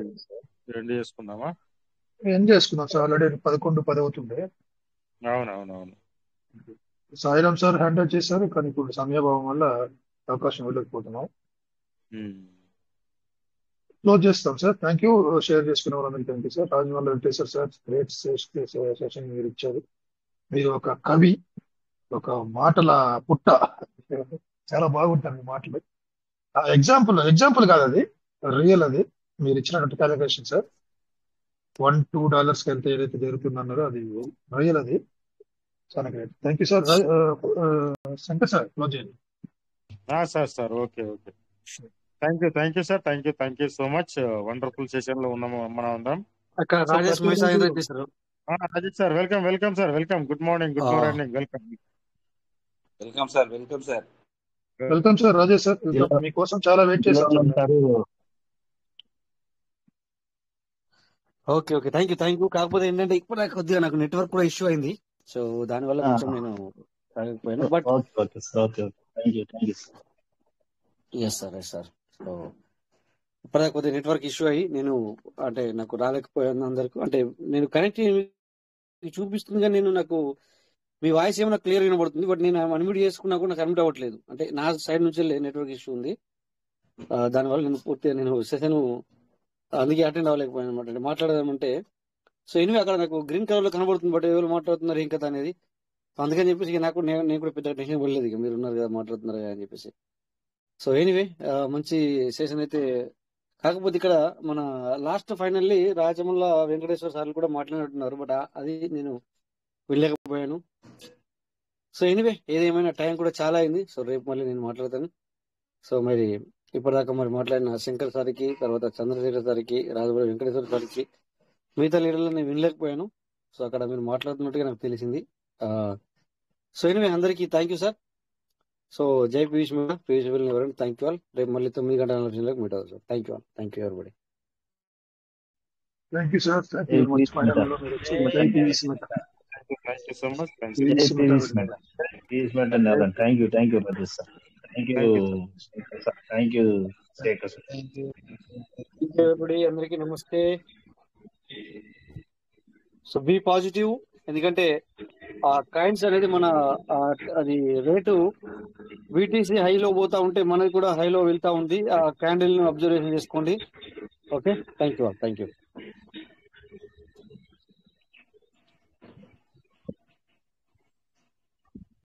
ఎండ్ చేసుకుందామా? ఎండ్ చేసుకుందాం సార్. ఆల్రెడీ 11:10 అవుతుంది. అవునవునవును. సాయిరాం సార్ హ్యాండిల్ చేశారు, కానీ ఇప్పుడు సమయభావం వల్ల అవకాశం ఇవ్వలేకపోతున్నాం. క్లోజ్ చేస్తాం సార్. Thank you. షేర్ చేసుకునే వాళ్ళందరికీ thank you sir. Rajamalla Venkateswara sir, great session మీరు ఇచ్చారు. మీరు ఒక కవి, ఒక మాటల పుట్ట. చాలా బాగుంటాయి మీ మాటలు. ఎగ్జాంపుల్ కాదు, అది రియల్. అది మీరు ఇచ్చినటువంటి క్యాలిక్యులేషన్ సార్. $1-2 ఎంత ఏదైతే జరుగుతుందన్నారో అది రియల్. అది చాలా great. Thank you sir. Shankar sir close చేయండి. Sir okay thank you sir. Thank you so much. Wonderful session లో ఉన్నాము మనం అందరం. Rajesh Rajesh sir welcome sir. Good morning welcome sir. Welcome sir Rajesh sir. మీకోసం చాలా వెయిట్ చేశాం. Okay thank you. కాకపోతే ఏంటంటే ఇప్పుడు కొద్దిగా నాకు నెట్వర్క్ కూడా ఇష్యూ అయింది, సో దానివల్ల కొంచెం నేను రాకపోయాను. But yes sir. సో ఇప్పటిదాకా కొద్దిగా నెట్వర్క్ ఇష్యూ అయ్యి నేను అంటే నాకు రాలేకపోయాను అందరికి. అంటే నేను కనెక్ట్ చూపిస్తుంది కానీ నాకు మీ వాయిస్ ఏమైనా క్లియర్ వినబడుతుంది, బట్ నేను అన్మ్యూట్ చేసుకున్నా కూడా నాకు అన్మ్యూట్ అవ్వట్లేదు. అంటే నా సైడ్ నుంచి నెట్వర్క్ ఇష్యూ ఉంది, దానివల్ల నేను పూర్తిగా సెషన్ అందుకే అటెండ్ అవ్వలేకపోయాను అనమాట. అంటే మాట్లాడదామంటే సో ఎనివే అక్కడ నాకు గ్రీన్ కలర్ లో కనబడుతుంది, బట్ ఎవరు మాట్లాడుతున్నారు ఏం కదా అనేది. అందుకని చెప్పేసి నేను కూడా పెద్ద టెన్షన్ పడలేదు, ఇక మీరు ఉన్నారు కదా మాట్లాడుతున్నారు కదా అని చెప్పేసి. సో ఎనివే మంచి సెషన్ అయితే. కాకపోతే ఇక్కడ మన లాస్ట్ ఫైనల్లీ రాజమల్ల వెంకటేశ్వర సార్లు కూడా మాట్లాడుతున్నారు, బట్ అది నేను వెళ్ళలేకపోయాను. సో ఎనివే ఏదేమైనా టైం కూడా చాలా అయింది, సో రేపు మళ్ళీ నేను మాట్లాడతాను. సో మరి ఇప్పటిదాకా మరి మాట్లాడిన శంకర్ సార్కి, తర్వాత చంద్రశేఖర్ సార్కి, రాజమల్ల వెంకటేశ్వర సార్కి, మిగతా లీడర్లు నేను వినలేకపోయాను. సో అక్కడ మీరు మాట్లాడుతున్నట్టుగా నాకు తెలిసింది. సో ఎనివే అందరికీ థ్యాంక్ యూ సార్. సో జై పీయూష్ ఎవరైనా థ్యాంక్ యూ ఆల్. రేపు మళ్ళీ 9 గంటల నిమిషాలకు మీట్ అవుతుంది sir. Thank you everybody. Thank you sir. Thank you so much. అందరికీ నమస్తే. సో బీ పాజిటివ్, ఎందుకంటే ఆ కాయిన్స్ అనేది మన అది రేటు వీటీసీ హైలో పోతా ఉంటే మనది కూడా హైలో వెళ్తా ఉంది. ఆ క్యాండిల్ ను అబ్జర్వేషన్ చేసుకోండి. Okay, thank you.